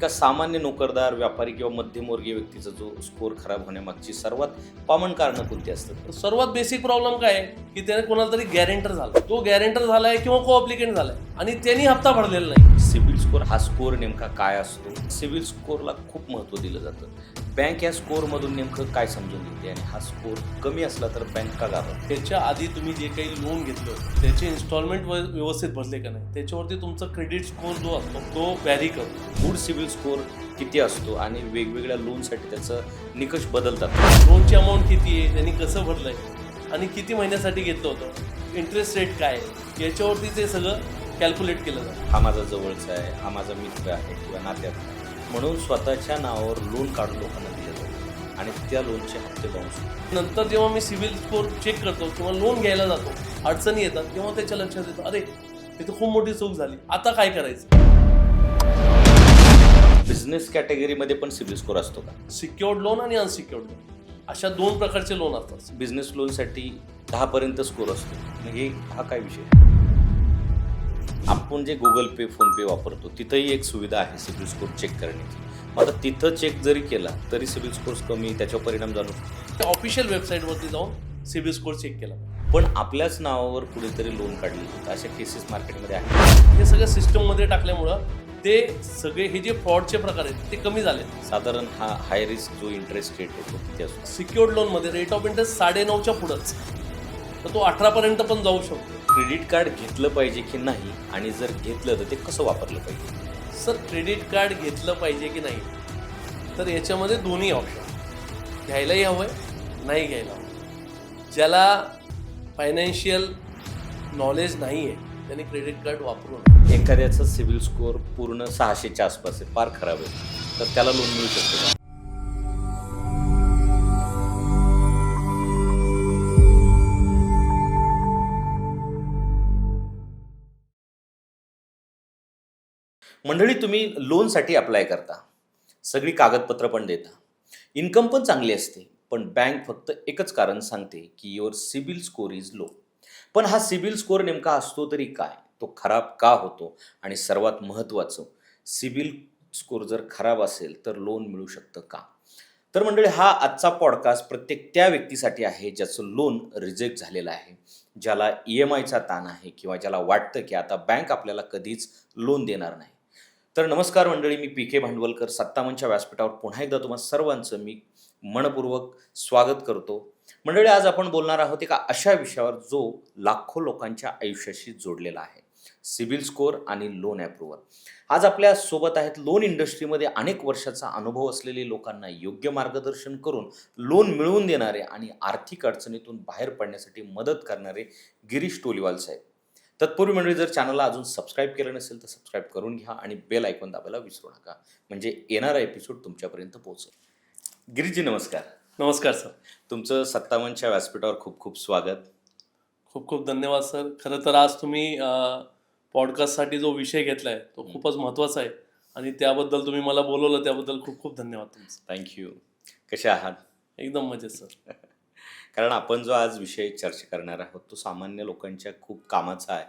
एका सामान्य नोकरदार, व्यापारी किंवा मध्यमवर्गीय व्यक्तीचा जो स्कोर खराब होण्यामागची सर्वात कॉमन कारणं कोणती असतात? सर्वात बेसिक प्रॉब्लेम काय आहे की त्याने कोणाला तरी गॅरेंटर झाला, तो गॅरेंटर झालाय किंवा को अप्लिकेंट झालाय आणि त्यांनी हप्ता भरलेला नाही. सिबिल स्कोर हा स्कोर नेमका काय असतो? सिबिल स्कोरला खूप महत्त्व दिलं जातं. बँक या स्कोरमधून नेमकं काय समजून घेते आणि हा स्कोर कमी असला तर बँक का घाबरते? त्याच्या आधी तुम्ही जे काही लोन घेतलं होतं त्याचे इन्स्टॉलमेंट व्यवस्थित भरले का नाही, त्याच्यावरती तुमचा क्रेडिट स्कोर जो असतो तो व्हॅरी करतो. गुड सिबिल स्कोर किती असतो आणि वेगवेगळ्या लोनसाठी त्याचं निकष बदलतात. लोनची अमाऊंट किती आहे, त्यांनी कसं भरलंय आणि किती महिन्यासाठी घेतलं होतं, इंटरेस्ट रेट काय आहे, याच्यावरती ते सगळं कॅल्क्युलेट केलं जातं. हा माझा जवळचा आहे, हा माझा मित्र आहे किंवा नात्यात, म्हणून स्वतःच्या नावावर लोन काढून लोकांना दिलं जातं आणि त्या लोनचे हप्ते बाउन्स होतात. नंतर जेव्हा मी सिबिल स्कोर चेक करतो किंवा लोन घ्यायला जातो, अडचणी येतात, तेव्हा त्याच्या लक्षात येतं, अरे इथं खूप मोठी चूक झाली, आता काय करायचं. बिझनेस कॅटेगरीमध्ये पण सिबिल स्कोर असतो का? सिक्युअर्ड लोन आणि अनसिक्युअर्ड लोन अशा दोन प्रकारचे लोन असतात. बिझनेस लोनसाठी 10 पर्यंत स्कोर असतो. म्हणजे हा काय विषय? आपण जे गुगल पे, फोनपे वापरतो तिथंही एक सुविधा आहे सिबिल स्कोर चेक करण्याची. मग आता तिथं चेक जरी केला तरी सिबिल स्कोर कमी, त्याच्यावर परिणाम जाणवतो. ऑफिशियल वेबसाईटवरती जाऊन सिबिल स्कोर चेक केला. पण आपल्याच नावावर कुठेतरी लोन काढले तर अशा केसेस मार्केटमध्ये आहेत. हे सगळं सिस्टममध्ये टाकल्यामुळं ते सगळे हे जे फ्रॉडचे प्रकार आहेत ते कमी झाले. साधारण हा हाय रिस्क जो इंटरेस्ट रेट आहे तो किती असतो? सिक्युअर्ड लोनमध्ये रेट ऑफ इंटरेस्ट 9.5च्या पुढंच, तर तो 18पर्यंत पण जाऊ शकतो. क्रेडिट कार्ड घेतलं पाहिजे की नाही आणि जर घेतलं तर ते कसं वापरलं पाहिजे? सर, क्रेडिट कार्ड घेतलं पाहिजे की नाही, तर याच्यामध्ये दोन्ही ऑप्शन, घ्यायलाही हवं आहे, नाही घ्यायला हवं. ज्याला फायनान्शियल नॉलेज नाही आहे त्यांनी क्रेडिट कार्ड वापरू नये. एखाद्याचा सिबिल स्कोर पूर्ण 600च्या आसपास आहे, फार खराब आहे, तर त्याला लोन मिळू शकतं का? मंडळी, तुम्ही लोनसाठी अप्लाय करता, सगळी कागदपत्र पण देता, इन्कम पण चांगली असते, पण बँक फक्त एकच कारण सांगते की your CIBIL score is low. पण हा सिबिल स्कोर नेमका असतो तरी काय, तो खराब का होतो आणि सर्वात महत्त्वाचं, सिबिल स्कोर जर खराब असेल तर लोन मिळू शकतं का? तर मंडळी, हा आजचा पॉडकास्ट प्रत्येक त्या व्यक्तीसाठी आहे ज्याचं लोन रिजेक्ट झालेलं आहे, ज्याला EMIचा ताण आहे किंवा ज्याला वाटतं की आता बँक आपल्याला कधीच लोन देणार नाही. तर नमस्कार मंडळी, मी PK भांडवलकर, सत्तावनच्या व्यासपीठावर पुन्हा एकदा तुम्हा सर्वांचं मी मनपूर्वक स्वागत करतो. मंडळी, आज आपण बोलणार आहोत एका अशा विषयावर जो लाखो लोकांच्या आयुष्याशी जोडलेला आहे, सिबिल स्कोर आणि लोन अप्रूव्हल. आज आपल्या सोबत आहेत लोन इंडस्ट्रीमध्ये अनेक वर्षाचा अनुभव असलेले, लोकांना योग्य मार्गदर्शन करून लोन मिळवून देणारे आणि आर्थिक अडचणीतून बाहेर पडण्यासाठी मदत करणारे गिरीश टोलीवाल साहेब. तत्पूर्वी मंडळी, जर चॅनलला अजून सबस्क्राईब केलं नसेल तर सबस्क्राईब करून घ्या आणि बेल आयकॉन दाबायला विसरू नका, म्हणजे येणारा एपिसोड तुमच्यापर्यंत पोहोचेल. गिरीशजी नमस्कार. नमस्कार सर. तुमचं 57च्या व्यासपीठावर खूप खूप स्वागत. खूप खूप धन्यवाद सर. खरं तर आज तुम्ही पॉडकास्टसाठी जो विषय घेतला आहे तो खूपच महत्त्वाचा आहे आणि त्याबद्दल तुम्ही मला बोलवलं, त्याबद्दल खूप खूप धन्यवाद तुमचं. थँक्यू. कसे आहात? एकदम मजेत सर. कारण आपण जो आज विषय चर्चा करणार आहोत तो सामान्य लोकांच्या खूप कामाचा आहे,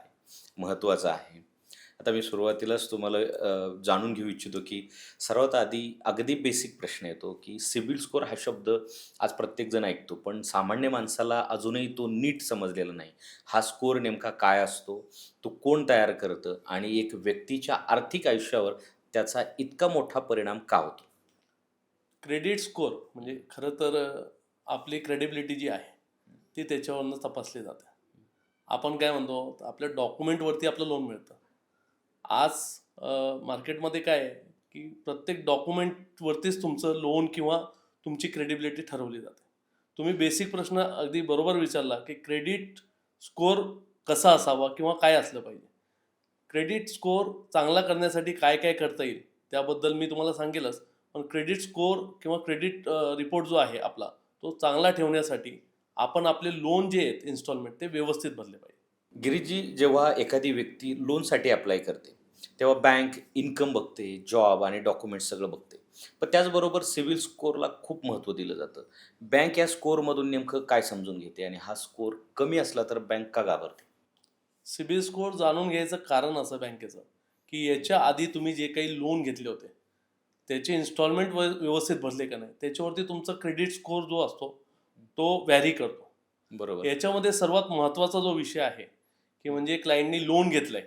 महत्त्वाचा आहे. आता मी सुरुवातीलाच तुम्हाला जाणून घेऊ इच्छितो की सर्वात आधी अगदी बेसिक प्रश्न येतो की सिबिल स्कोर हा शब्द आज प्रत्येकजण ऐकतो, पण सामान्य माणसाला अजूनही तो नीट समजलेला नाही. हा स्कोर नेमका काय असतो, तो कोण तयार करतं आणि एक व्यक्तीच्या आर्थिक आयुष्यावर त्याचा इतका मोठा परिणाम का होतो? क्रेडिट स्कोर म्हणजे खरं तर आपली क्रेडिबिलिटी जी आहे ती त्याच्यावरनं तपासली जाते. आपण काय म्हणतो, आपल्या डॉक्युमेंटवरती आपलं लोन मिळतं. आज मार्केटमध्ये काय आहे की प्रत्येक डॉक्युमेंटवरतीच तुमचं लोन किंवा तुमची क्रेडिबिलिटी ठरवली जाते. तुम्ही बेसिक प्रश्न अगदी बरोबर विचारला की क्रेडिट स्कोर कसा असावा किंवा काय असलं पाहिजे. क्रेडिट स्कोर चांगला करण्यासाठी काय काय करता येईल त्याबद्दल मी तुम्हाला सांगेलच, पण क्रेडिट स्कोर किंवा क्रेडिट रिपोर्ट जो आहे आपला तो चांगला ठेवण्यासाठी आपण आपले लोन जे आहेत इन्स्टॉलमेंट ते व्यवस्थित भरले पाहिजे. गिरीजी, जेव्हा एखादी व्यक्ती लोनसाठी अप्लाय करते तेव्हा बँक इन्कम बघते, जॉब आणि डॉक्युमेंट्स सगळं बघते, पण त्याचबरोबर सिबिल स्कोरला खूप महत्त्व दिलं जातं. बँक या स्कोरमधून नेमकं काय समजून घेते आणि हा स्कोर कमी असला तर बँक का घाबरते? सिबिल स्कोर जाणून घ्यायचं कारण असं बँकेचं की याच्या आधी तुम्ही जे काही लोन घेतले होते त्याचे इन्स्टॉलमेंट व्यवस्थित भरले का नाही, त्याच्यावरती तुमचा क्रेडिट स्कोअर जो असतो तो व्हॅरी करतो. बरोबर. याच्यामध्ये सर्वात महत्त्वाचा जो विषय आहे की म्हणजे क्लायंटनी लोन घेतलंय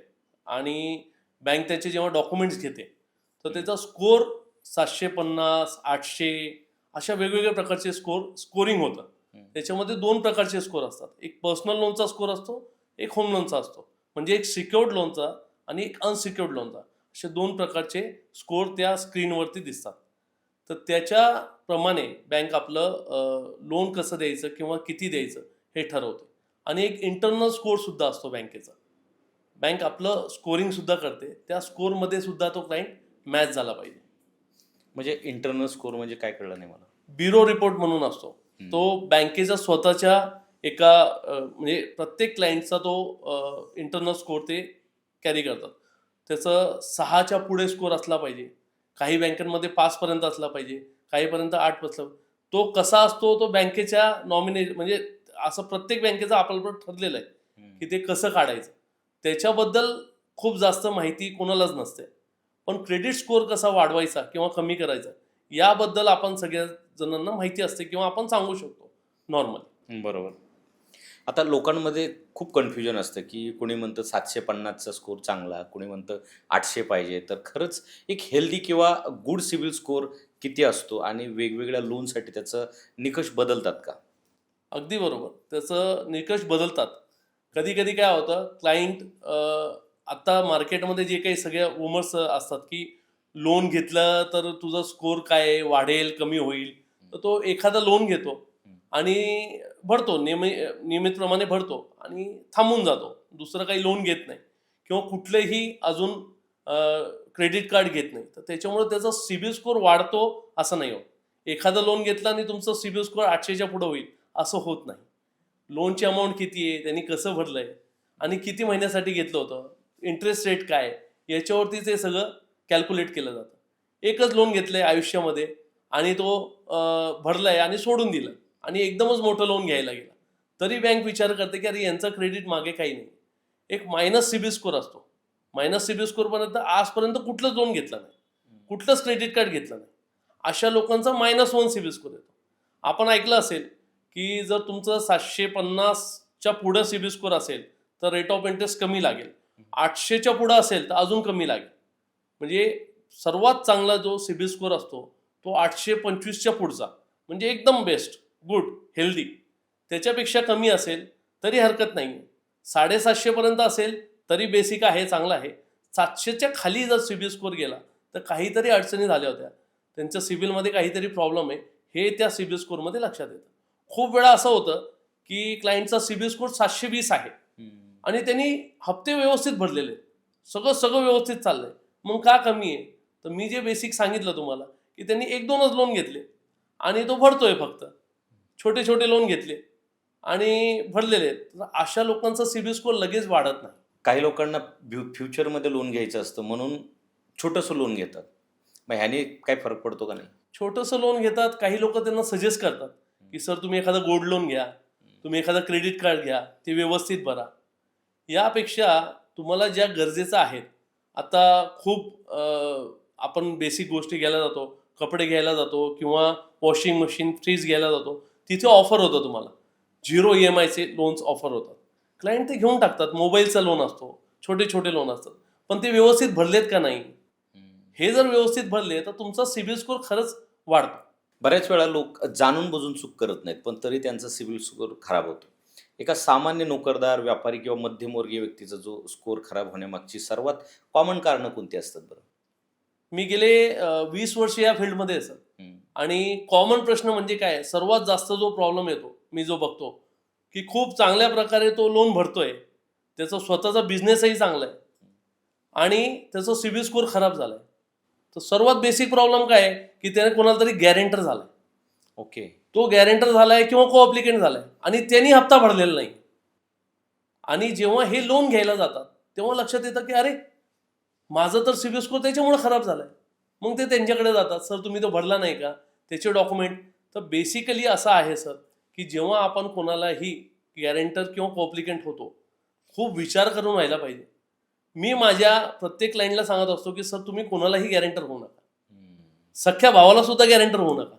आणि बँक त्याचे जेव्हा डॉक्युमेंट्स घेते तर त्याचा स्कोअर 750, 800 अशा वेगवेगळ्या प्रकारचे स्कोरिंग होतं. त्याच्यामध्ये 2 प्रकारचे स्कोअर असतात. एक पर्सनल लोनचा स्कोअर असतो, एक होम लोनचा असतो. म्हणजे एक सिक्युर्ड लोनचा आणि एक अनसिक्युर्ड लोनचा, असे 2 प्रकारचे स्कोअर त्या स्क्रीनवरती दिसतात. तर त्याच्याप्रमाणे बँक आपलं लोन कसं द्यायचं किंवा किती द्यायचं हे ठरवते. आणि एक इंटरनल स्कोअर सुद्धा असतो बँकेचा. बँक आपलं स्कोरिंग सुद्धा करते, त्या स्कोअरमध्ये सुद्धा तो क्लायंट मॅच झाला पाहिजे. म्हणजे इंटरनल स्कोर म्हणजे काय कळलं नाही मला. ब्युरो रिपोर्ट म्हणून असतो. तो बँकेचा स्वतःच्या एका म्हणजे प्रत्येक क्लायंटचा तो इंटरनल स्कोअर ते कॅरी करतात. त्याचं 6च्या पुढे स्कोअर असला पाहिजे. काही बँकांमध्ये 5 पर्यंत असला पाहिजे, काहीपर्यंत 8 असला. तो कसा असतो तो बँकेच्या म्हणजे असं प्रत्येक बँकेचं आपल्याला ठरलेलं आहे की ते कसं काढायचं. त्याच्याबद्दल खूप जास्त माहिती कोणालाच नसते. पण क्रेडिट स्कोअर कसा वाढवायचा किंवा कमी करायचा याबद्दल आपण सगळ्या जणांना माहिती असते किंवा आपण सांगू शकतो नॉर्मली. बरोबर. आता लोकांमध्ये खूप कन्फ्युजन असतं की कोणी म्हणतं 750चा स्कोर चांगला, कोणी म्हणतं 800 पाहिजे. तर खरंच एक हेल्दी किंवा गुड सिबिल स्कोर किती असतो आणि वेगवेगळ्या लोनसाठी त्याचं निकष बदलतात का? अगदी बरोबर. त्याचं निकष बदलतात. कधी कधी काय होतं, क्लायंट आता मार्केटमध्ये जे काही सगळ्या रुमर्स असतात की लोन घेतलं तर तुझा स्कोअर काय वाढेल कमी होईल. तर तो एखादा लोन घेतो आणि भरतो नियमितप्रमाणे भरतो आणि थांबून जातो. दुसरं काही लोन घेत नाही किंवा कुठलेही अजून क्रेडिट कार्ड घेत नाही. तर त्याच्यामुळे त्याचा सिबिल स्कोअर वाढतो असं नाही होत. एखादं लोन घेतलं आणि तुमचं सिबिल स्कोअर 800च्या पुढे होईल असं होत नाही. लोनची अमाऊंट किती आहे, त्यांनी कसं भरलंय आणि किती महिन्यासाठी घेतलं होतं, इंटरेस्ट रेट काय, याच्यावरती ते सगळं कॅल्क्युलेट केलं जातं. एकच लोन घेतलंय आयुष्यामध्ये आणि तो भरलाय आणि सोडून दिलं आणि एकदमच मोठं लोन घ्यायला गेला, तरी बँक विचार करते की अरे यांचा क्रेडिट मागे काही नाही. एक मायनस सिबिल स्कोअर असतो. मायनस सिबिल स्कोअर पर्यंत आजपर्यंत कुठलंच लोन घेतलं नाही, कुठलंच क्रेडिट कार्ड घेतलं नाही, अशा लोकांचा -1 सिबिल स्कोअर येतो. आपण ऐकलं असेल की जर तुमचं 750च्या पुढं सिबिल स्कोअर असेल तर रेट ऑफ इंटरेस्ट कमी लागेल, 800च्या पुढं असेल तर अजून कमी लागेल. म्हणजे सर्वात चांगला जो सिबिल स्कोअर असतो तो 825च्या पुढचा, म्हणजे एकदम बेस्ट, गुड, हेल्दी. त्याच्यापेक्षा कमी असेल तरी हरकत नाही. 750 पर्यंत असेल तरी बेसिक आहे, चांगला आहे. 700च्या खाली जर सिबिल स्कोअर गेला तर काहीतरी अडचणी झाल्या होत्या, त्यांच्या सिबिलमध्ये काहीतरी प्रॉब्लेम आहे, हे त्या सिबिल स्कोअरमध्ये लक्षात येतं. खूप वेळा असं होतं की क्लायंटचा सिबिल स्कोअर 720 आहे आणि त्यांनी हप्ते व्यवस्थित भरलेले, सगळं व्यवस्थित चाललंय, मग का कमी आहे? तर मी जे बेसिक सांगितलं तुम्हाला की त्यांनी 1-2च लोन घेतले आणि तो भरतोय, फक्त छोटे छोटे लोन घेतले आणि भरलेले आहेत. तर अशा लोकांचा सिबिल स्कोअर लगेच वाढत नाही. काही लोकांना फ्युचरमध्ये लोन घ्यायचं असतं म्हणून छोटंसं लोन घेतात. मग ह्याने काय फरक पडतो का नाही? छोटंसं लोन घेतात. काही लोक त्यांना सजेस्ट करतात की सर तुम्ही एखादा गोल्ड लोन घ्या, तुम्ही एखादा क्रेडिट कार्ड घ्या, ते व्यवस्थित भरा. यापेक्षा तुम्हाला ज्या गरजेचं आहेत, आता खूप आपण बेसिक गोष्टी घ्यायला जातो, कपडे घ्यायला जातो किंवा वॉशिंग मशीन, फ्रीज घ्यायला जातो, तिथे ऑफर होतं तुम्हाला 0 EMIचे लोन्स ऑफर होतात. क्लायंट ते घेऊन टाकतात. मोबाईलचा लोन असतो, छोटे छोटे लोन असतात, पण ते व्यवस्थित भरलेत का नाही, हे जर व्यवस्थित भरले तर तुमचा सिबिल स्कोअर खरंच वाढतो. बऱ्याच वेळा लोक जाणून बुजून चूक करत नाहीत, पण तरी त्यांचा सिबिल स्कोअर खराब होतो. एका सामान्य नोकरदार, व्यापारी किंवा मध्यमवर्गीय व्यक्तीचा जो स्कोअर खराब होण्यामागची सर्वात कॉमन कारणं कोणती असतात बरं? मी गेले 20 वर्ष या फील्डमध्ये आहे सर. आणि कॉमन प्रश्न म्हणजे काय, सर्वात जास्त जो प्रॉब्लेम येतो मी जो बघतो की खूप चांगल्या प्रकारे तो लोन भरतोय, त्याचा स्वतःचा बिझनेसही चांगला आहे आणि त्याचा सिबिल स्कोअर खराब झालाय. तर सर्वात बेसिक प्रॉब्लेम काय आहे की त्याने कोणाला तरी गॅरेंटर झालाय. ओके. तो गॅरेंटर झालाय किंवा को अप्लिकेंट झालाय आणि त्यांनी हप्ता भरलेला नाही. आणि जेव्हा हे लोन घ्यायला जातात तेव्हा लक्षात येतं की अरे माझं तर सिबिल स्कोअर त्याच्यामुळे खराब झालाय. मग ते त्यांच्याकडे जातात, सर तुम्ही तो भरला नाही का, त्याचे डॉक्युमेंट. तर बेसिकली असं आहे सर की जेव्हा आपण कोणालाही गॅरेंटर किंवा कॉप्लिकेंट होतो, खूप विचार करून व्हायला पाहिजे. मी माझ्या प्रत्येक क्लायंटला सांगत असतो की सर तुम्ही कोणालाही गॅरेंटर होऊ नका. सख्या भावाला सुद्धा गॅरेंटर होऊ नका.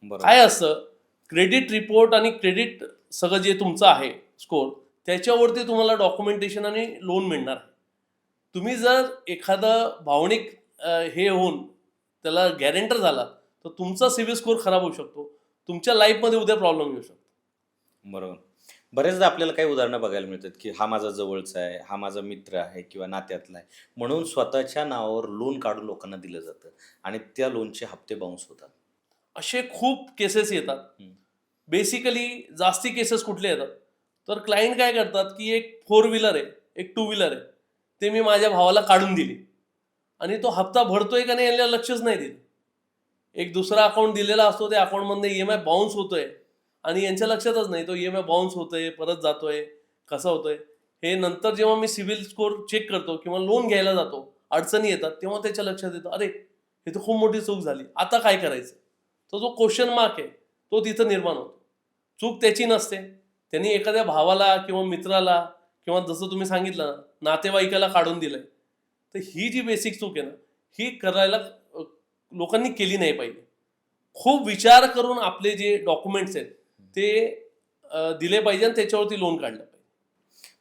बरोबर. काय असतं, क्रेडिट रिपोर्ट आणि क्रेडिट सगळं जे तुमचं आहे स्कोर, त्याच्यावरती तुम्हाला डॉक्युमेंटेशन आणि लोन मिळणार आहे. तुम्ही जर एखादं भावनिक हे होऊन त्याला गॅरेंटर झाला तर तुमचा सिबिल स्कोर खराब होऊ शकतो, तुमच्या लाईफमध्ये उद्या प्रॉब्लेम येऊ शकतो. बरोबर. बरेचदा आपल्याला काही उदाहरणं बघायला मिळतात, की हा माझा जवळचा आहे, हा माझा मित्र आहे किंवा नात्यातला आहे. म्हणून स्वतःच्या नावावर लोन काढून लोकांना दिलं जातं आणि त्या लोनचे हप्ते बाउन्स होतात. असे खूप केसेस येतात. हम्म. बेसिकली जास्ती केसेस कुठले येतात, तर क्लायंट काय करतात की एक 4 व्हीलर आहे, एक 2 व्हीलर आहे, ते मी माझ्या भावाला काढून दिली आणि तो हप्ता भरतोय का नाही याला लक्षच नाही दिलं. एक दुसरा अकाउंट दिलेला असतो, त्या अकाउंटमधनं EMI बाउन्स होतोय आणि यांच्या लक्षातच नाही तो EMI बाउन्स होतोय, परत जातोय, कसं होतोय हे. नंतर जेव्हा मी सिबिल स्कोर चेक करतो किंवा लोन घ्यायला जातो, अडचणी येतात, तेव्हा त्याच्या लक्षात येतं, अरे हे तर खूप मोठी चूक झाली, आता काय करायचं. तो जो क्वेश्चन मार्क आहे तो तिथं निर्माण होतो. चूक त्याची नसते, त्यांनी एखाद्या भावाला किंवा मित्राला किंवा जसं तुम्ही सांगितलं ना, नातेवाईकाला काढून दिलंय. तर ही जी बेसिक चूक आहे ना, ही करायला लोकांनी केली नाही पाहिजे. खूप विचार करून आपले जे डॉक्युमेंट्स आहेत ते दिले पाहिजे आणि त्याच्यावरती लोन काढलं पाहिजे.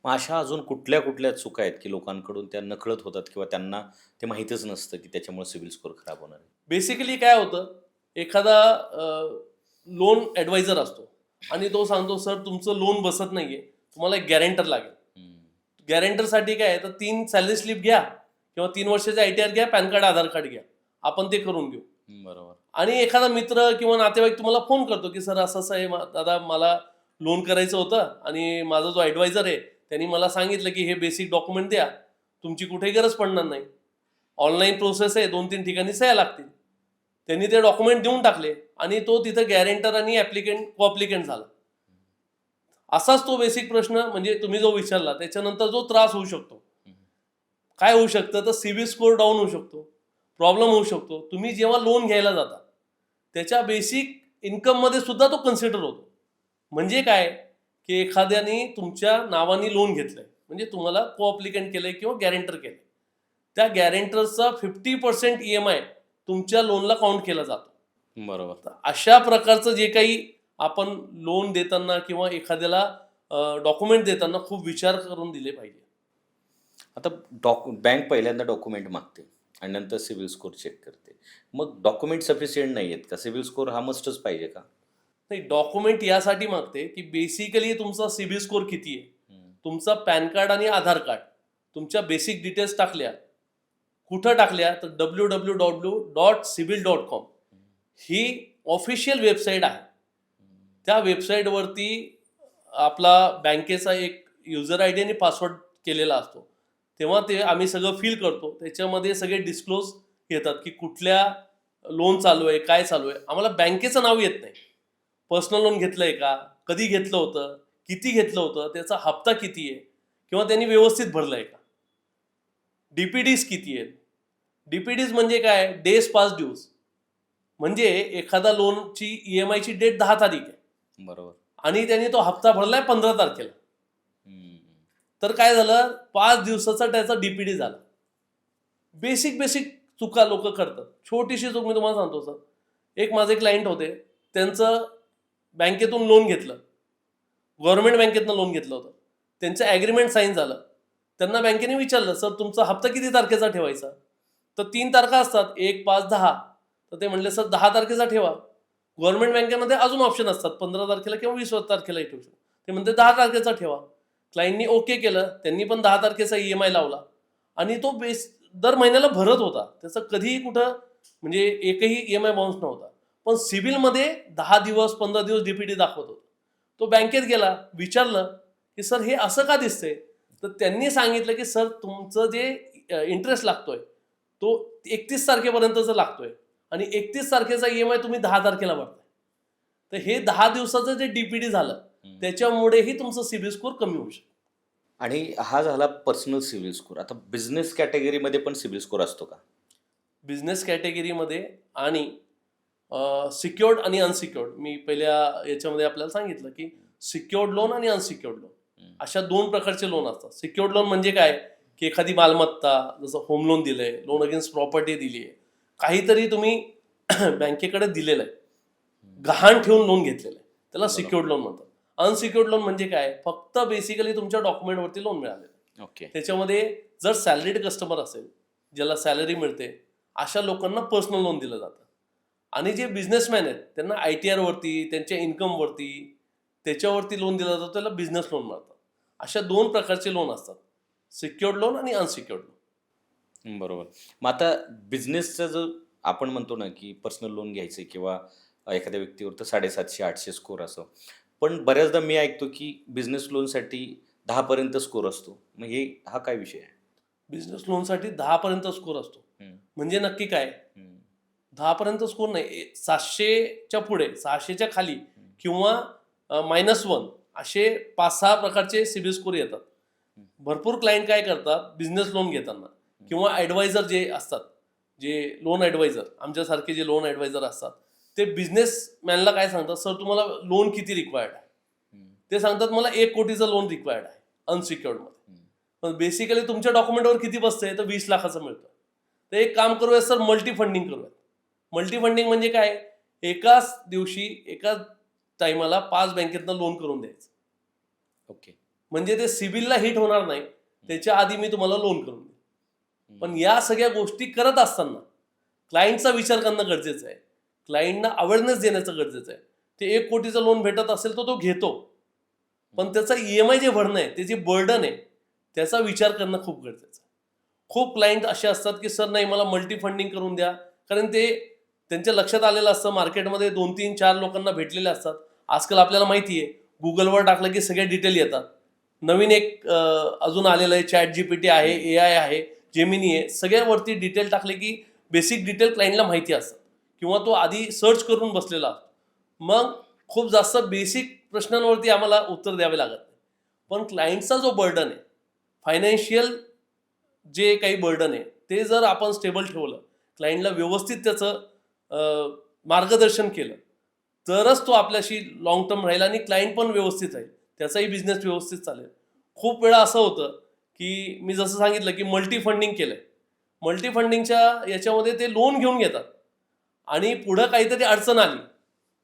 मग अशा अजून कुठल्या कुठल्या चुका आहेत, की लोकांकडून त्या नकळत होतात किंवा त्यांना ते माहीतच नसतं, की त्याच्यामुळे सिबिल स्कोर खराब होणार आहे? बेसिकली काय होतं, एखादा लोन ॲडवायझर असतो आणि तो सांगतो, सर तुमचं लोन बसत नाहीये, तुम्हाला एक गॅरेंटर लागेल. गॅरेंटरसाठी काय आहे, तर 3 सॅलरी स्लिप घ्या किंवा 3 वर्षाचा ITR घ्या, पॅन कार्ड, आधार कार्ड घ्या, आपण ते करून घेऊ. बरोबर. आणि एखादा मित्र किंवा नातेवाईक तुम्हाला फोन करतो की सर असं असं आहे, दादा मला लोन करायचं होतं आणि माझा जो ॲडवायझर आहे त्यांनी मला सांगितलं की हे बेसिक डॉक्युमेंट द्या, तुमची कुठेही गरज पडणार नाही, ऑनलाईन प्रोसेस आहे, 2-3 ठिकाणी सह्या लागतील. त्यांनी ते डॉक्युमेंट देऊन टाकले आणि तो तिथं गॅरेंटर आणि को-ॲप्लिकंट झाला. असाच तो बेसिक प्रश्न म्हणजे तुम्ही जो विचारला त्याच्यानंतर जो त्रास होऊ शकतो, काय होऊ शकतं, तर सिबिल स्कोर डाऊन होऊ शकतो, प्रॉब्लेम होऊ शकतो. तुम्ही जेव्हा लोन घ्यायला जाता त्याच्या बेसिक इन्कममध्ये सुद्धा तो कन्सिडर होतो. म्हणजे काय की एखाद्याने तुमच्या नावाने लोन घेतलंय, म्हणजे तुम्हाला को-ॲप्लिकंट केलंय किंवा गॅरेंटर केलंय, त्या गॅरेंटरचा 50% EMI तुमच्या लोनला काउंट केला जातो. बरोबर. तर अशा प्रकारचं जे काही आपण लोन देताना किंवा एखाद्याला डॉक्युमेंट देताना खूप विचार करून दिले पाहिजे. आता बँक पहिल्यांदा डॉक्युमेंट मागते आणि नंतर सिबिल स्कोर चेक करते. मग डॉक्युमेंट सफिशियंट नाही आहेत का? सिबिल स्कोर हा मस्टच पाहिजे का? नाही, डॉक्युमेंट यासाठी मागते की बेसिकली तुमचा सिबिल स्कोर किती आहे, तुमचा पॅन कार्ड आणि आधार कार्ड, तुमच्या बेसिक डिटेल्स टाकल्या, कुठं टाकल्या, तर www.sibil.com ही ऑफिशियल वेबसाईट आहे. त्या वेबसाईटवरती आपला बँकेचा एक युजर ID आणि पासवर्ड केलेला असतो, तेव्हा ते आम्ही सगळं फिल करतो. त्याच्यामध्ये सगळे डिस्क्लोज येतात की कुठल्या लोन चालू आहे, काय चालू आहे. आम्हाला बँकेचं नाव येत नाही, पर्सनल लोन घेतलंय का, कधी घेतलं होतं, किती घेतलं होतं, त्याचा हप्ता किती आहे किंवा त्यांनी व्यवस्थित भरलंय का, DPDs किती आहेत. DPDs म्हणजे काय, डेज पास ड्यूज, म्हणजे एखादा लोनची EMI ची डेट 10 तारीख आहे. बरोबर. आणि त्यांनी तो हप्ता भरलाय 15 तारखेला, तर काय झालं, 5 दिवसाचा त्याचा DPD झाला. बेसिक चुका लोक करतात. छोटीशी चूक मी तुम्हाला सांगतो सर. एक माझे क्लायंट होते, त्यांचं बँकेतून लोन घेतलं, गव्हर्नमेंट बँकेतनं लोन घेतलं होतं, त्यांचं ॲग्रीमेंट साईन झालं. त्यांना बँकेने विचारलं, सर तुमचा हप्ता किती तारखेचा ठेवायचा, तर 3 तारखा असतात, 1, 5, 10. तर ते म्हणले, सर 10 तारखेचा ठेवा. गव्हर्नमेंट बँकेमध्ये अजून ऑप्शन असतात, 15 तारखेला किंवा 20 तारखेला ठेवू शकतो. ते म्हणते 10 तारखेचा ठेवा. क्लायंटनी ओके केलं, त्यांनी पण 10 तारखेचा EMI लावला आणि तो दर महिन्याला भरत होता. त्याचं कधीही कुठं म्हणजे एकही EMI बाउन्स नव्हता. पण सिबिलमध्ये 10 दिवस 15 दिवस DPD दाखवत होता. तो बँकेत गेला, विचारलं की सर हे असं का दिसतंय, तर त्यांनी सांगितलं की सर तुमचं जे इंटरेस्ट लागतोय तो 31 तारखेपर्यंतचा लागतोय आणि 31 तारखेचा EMI तुम्ही 10 तारखेला भरताय. तर हे 10 दिवसाचं जे DPD झालं त्याच्यामुळेही तुमचं सिबिल स्कोर कमी होऊ शकतो. आणि हा झाला पर्सनल सिबिल स्कोर. आता बिझनेस कॅटेगरीमध्ये पण सिबिल स्कोर असतो का? बिझनेस कॅटेगरीमध्ये आणि सिक्युअर्ड आणि अनसिक्युअर्ड, मी पहिल्या याच्यामध्ये आपल्याला सांगितलं की सिक्युअर्ड लोन आणि अनसिक्युअर्ड लोन अशा 2 प्रकारचे लोन असतात. सिक्युअर्ड लोन म्हणजे काय की एखादी मालमत्ता, जसं होम लोन दिलंय, लोन अगेन्स्ट प्रॉपर्टी दिली आहे, काहीतरी तुम्ही बँकेकडे दिलेलं आहे, गहाण ठेवून लोन घेतलेलं आहे, त्याला बरोबर. सिक्युर्ड लोन म्हणतात. अनसिक्युर्ड लोन म्हणजे काय, फक्त बेसिकली तुमच्या डॉक्युमेंटवरती लोन मिळालेलं. ओके. त्याच्यामध्ये जर सॅलरीड कस्टमर असेल, ज्याला सॅलरी मिळते, अशा लोकांना पर्सनल लोन दिलं जातं. आणि जे बिझनेसमॅन आहेत त्यांना ITR वरती, त्यांच्या इन्कमवरती, त्याच्यावरती लोन दिलं जातं, त्याला बिझनेस लोन म्हणतात. अशा 2 प्रकारचे लोन असतात, सिक्युर्ड लोन आणि अनसिक्युर्ड लोन. बरोबर. मग आता बिझनेसचं जो आपण म्हणतो ना, की पर्सनल लोन घ्यायचे किंवा एखाद्या व्यक्तीवर तर 750-800 स्कोर असं. पण बऱ्याचदा मी ऐकतो, की बिझनेस लोनसाठी 10 पर्यंत स्कोर असतो. मग हा काय विषय आहे? बिझनेस लोनसाठी 10 पर्यंत स्कोर असतो. हं, म्हणजे नक्की काय, हं, 10 पर्यंत स्कोर नाही, 700च्या पुढे, 600च्या खाली किंवा -1 असे 5-6 प्रकारचे सिबिल स्कोर येतात. भरपूर क्लायंट काय करतात बिझनेस लोन घेताना, किंवा ॲडवायझर जे असतात, जे लोन ॲडवायझर, आमच्यासारखे जे लोन ॲडवायझर असतात, ते बिझनेसमॅनला काय सांगतात, सर तुम्हाला लोन किती रिक्वायर्ड आहे. हं, ते सांगतात मला 1 कोटीचं लोन रिक्वायर्ड आहे अनसिक्युर्डमध्ये. हं. पण बेसिकली तुमच्या डॉक्युमेंटवर किती बसतंय, तर 20 लाखाचं मिळतं. तर एक काम करूया सर, मल्टी फंडिंग करूया. मल्टी फंडिंग म्हणजे काय, एकाच दिवशी एकाच टायमाला 5 बँकेतनं लोन करून द्यायचं. ओके. म्हणजे ते सिबिलला हिट होणार नाही, त्याच्या आधी मी तुम्हाला लोन करून देईन. पण या सगळ्या गोष्टी करत असताना क्लायंटचा विचार करणं गरजेचं आहे, क्लायंटना अवेअरनेस देण्याचं गरजेचं आहे. ते 1 कोटीचं लोन भेटत असेल तर तो घेतो, पण त्याचा EMI जे भरणं आहे, ते जे बर्डन आहे, त्याचा विचार करणं खूप गरजेचं आहे. खूप क्लायंट असे असतात की सर नाही मला मल्टी फंडिंग करून द्या, कारण ते त्यांच्या लक्षात आलेलं असतं, मार्केटमध्ये 2-3-4 लोकांना भेटलेले असतात. आजकाल आपल्याला माहिती आहे, गुगलवर टाकलं की सगळे डिटेल येतात. नवीन एक अजून आलेलं आहे, ChatGPT आहे, AI आहे, जेमिनी आहे, सगळ्यावरती डिटेल टाकले की बेसिक डिटेल क्लायंटला माहिती असतात, किंवा तो आधी सर्च करून बसलेला असतो. मग खूप जास्त बेसिक प्रश्नांवरती आम्हाला उत्तर द्यावे लागत नाही. पण क्लायंटचा जो बर्डन आहे, फायनान्शियल जे काही बर्डन आहे, ते जर आपण स्टेबल ठेवलं, क्लायंटला व्यवस्थित त्याचं मार्गदर्शन केलं, तरच तो आपल्याशी लॉंग टर्म राहील आणि क्लायंट पण व्यवस्थित राहील, त्याचाही बिझनेस व्यवस्थित चालेल. खूप वेळा असं होतं की मी जसं सांगितलं की मल्टी फंडिंग केलंय, मल्टी फंडिंगच्या याच्यामध्ये ते लोन घेऊन घेतात आणि पुढं काहीतरी अडचण आली,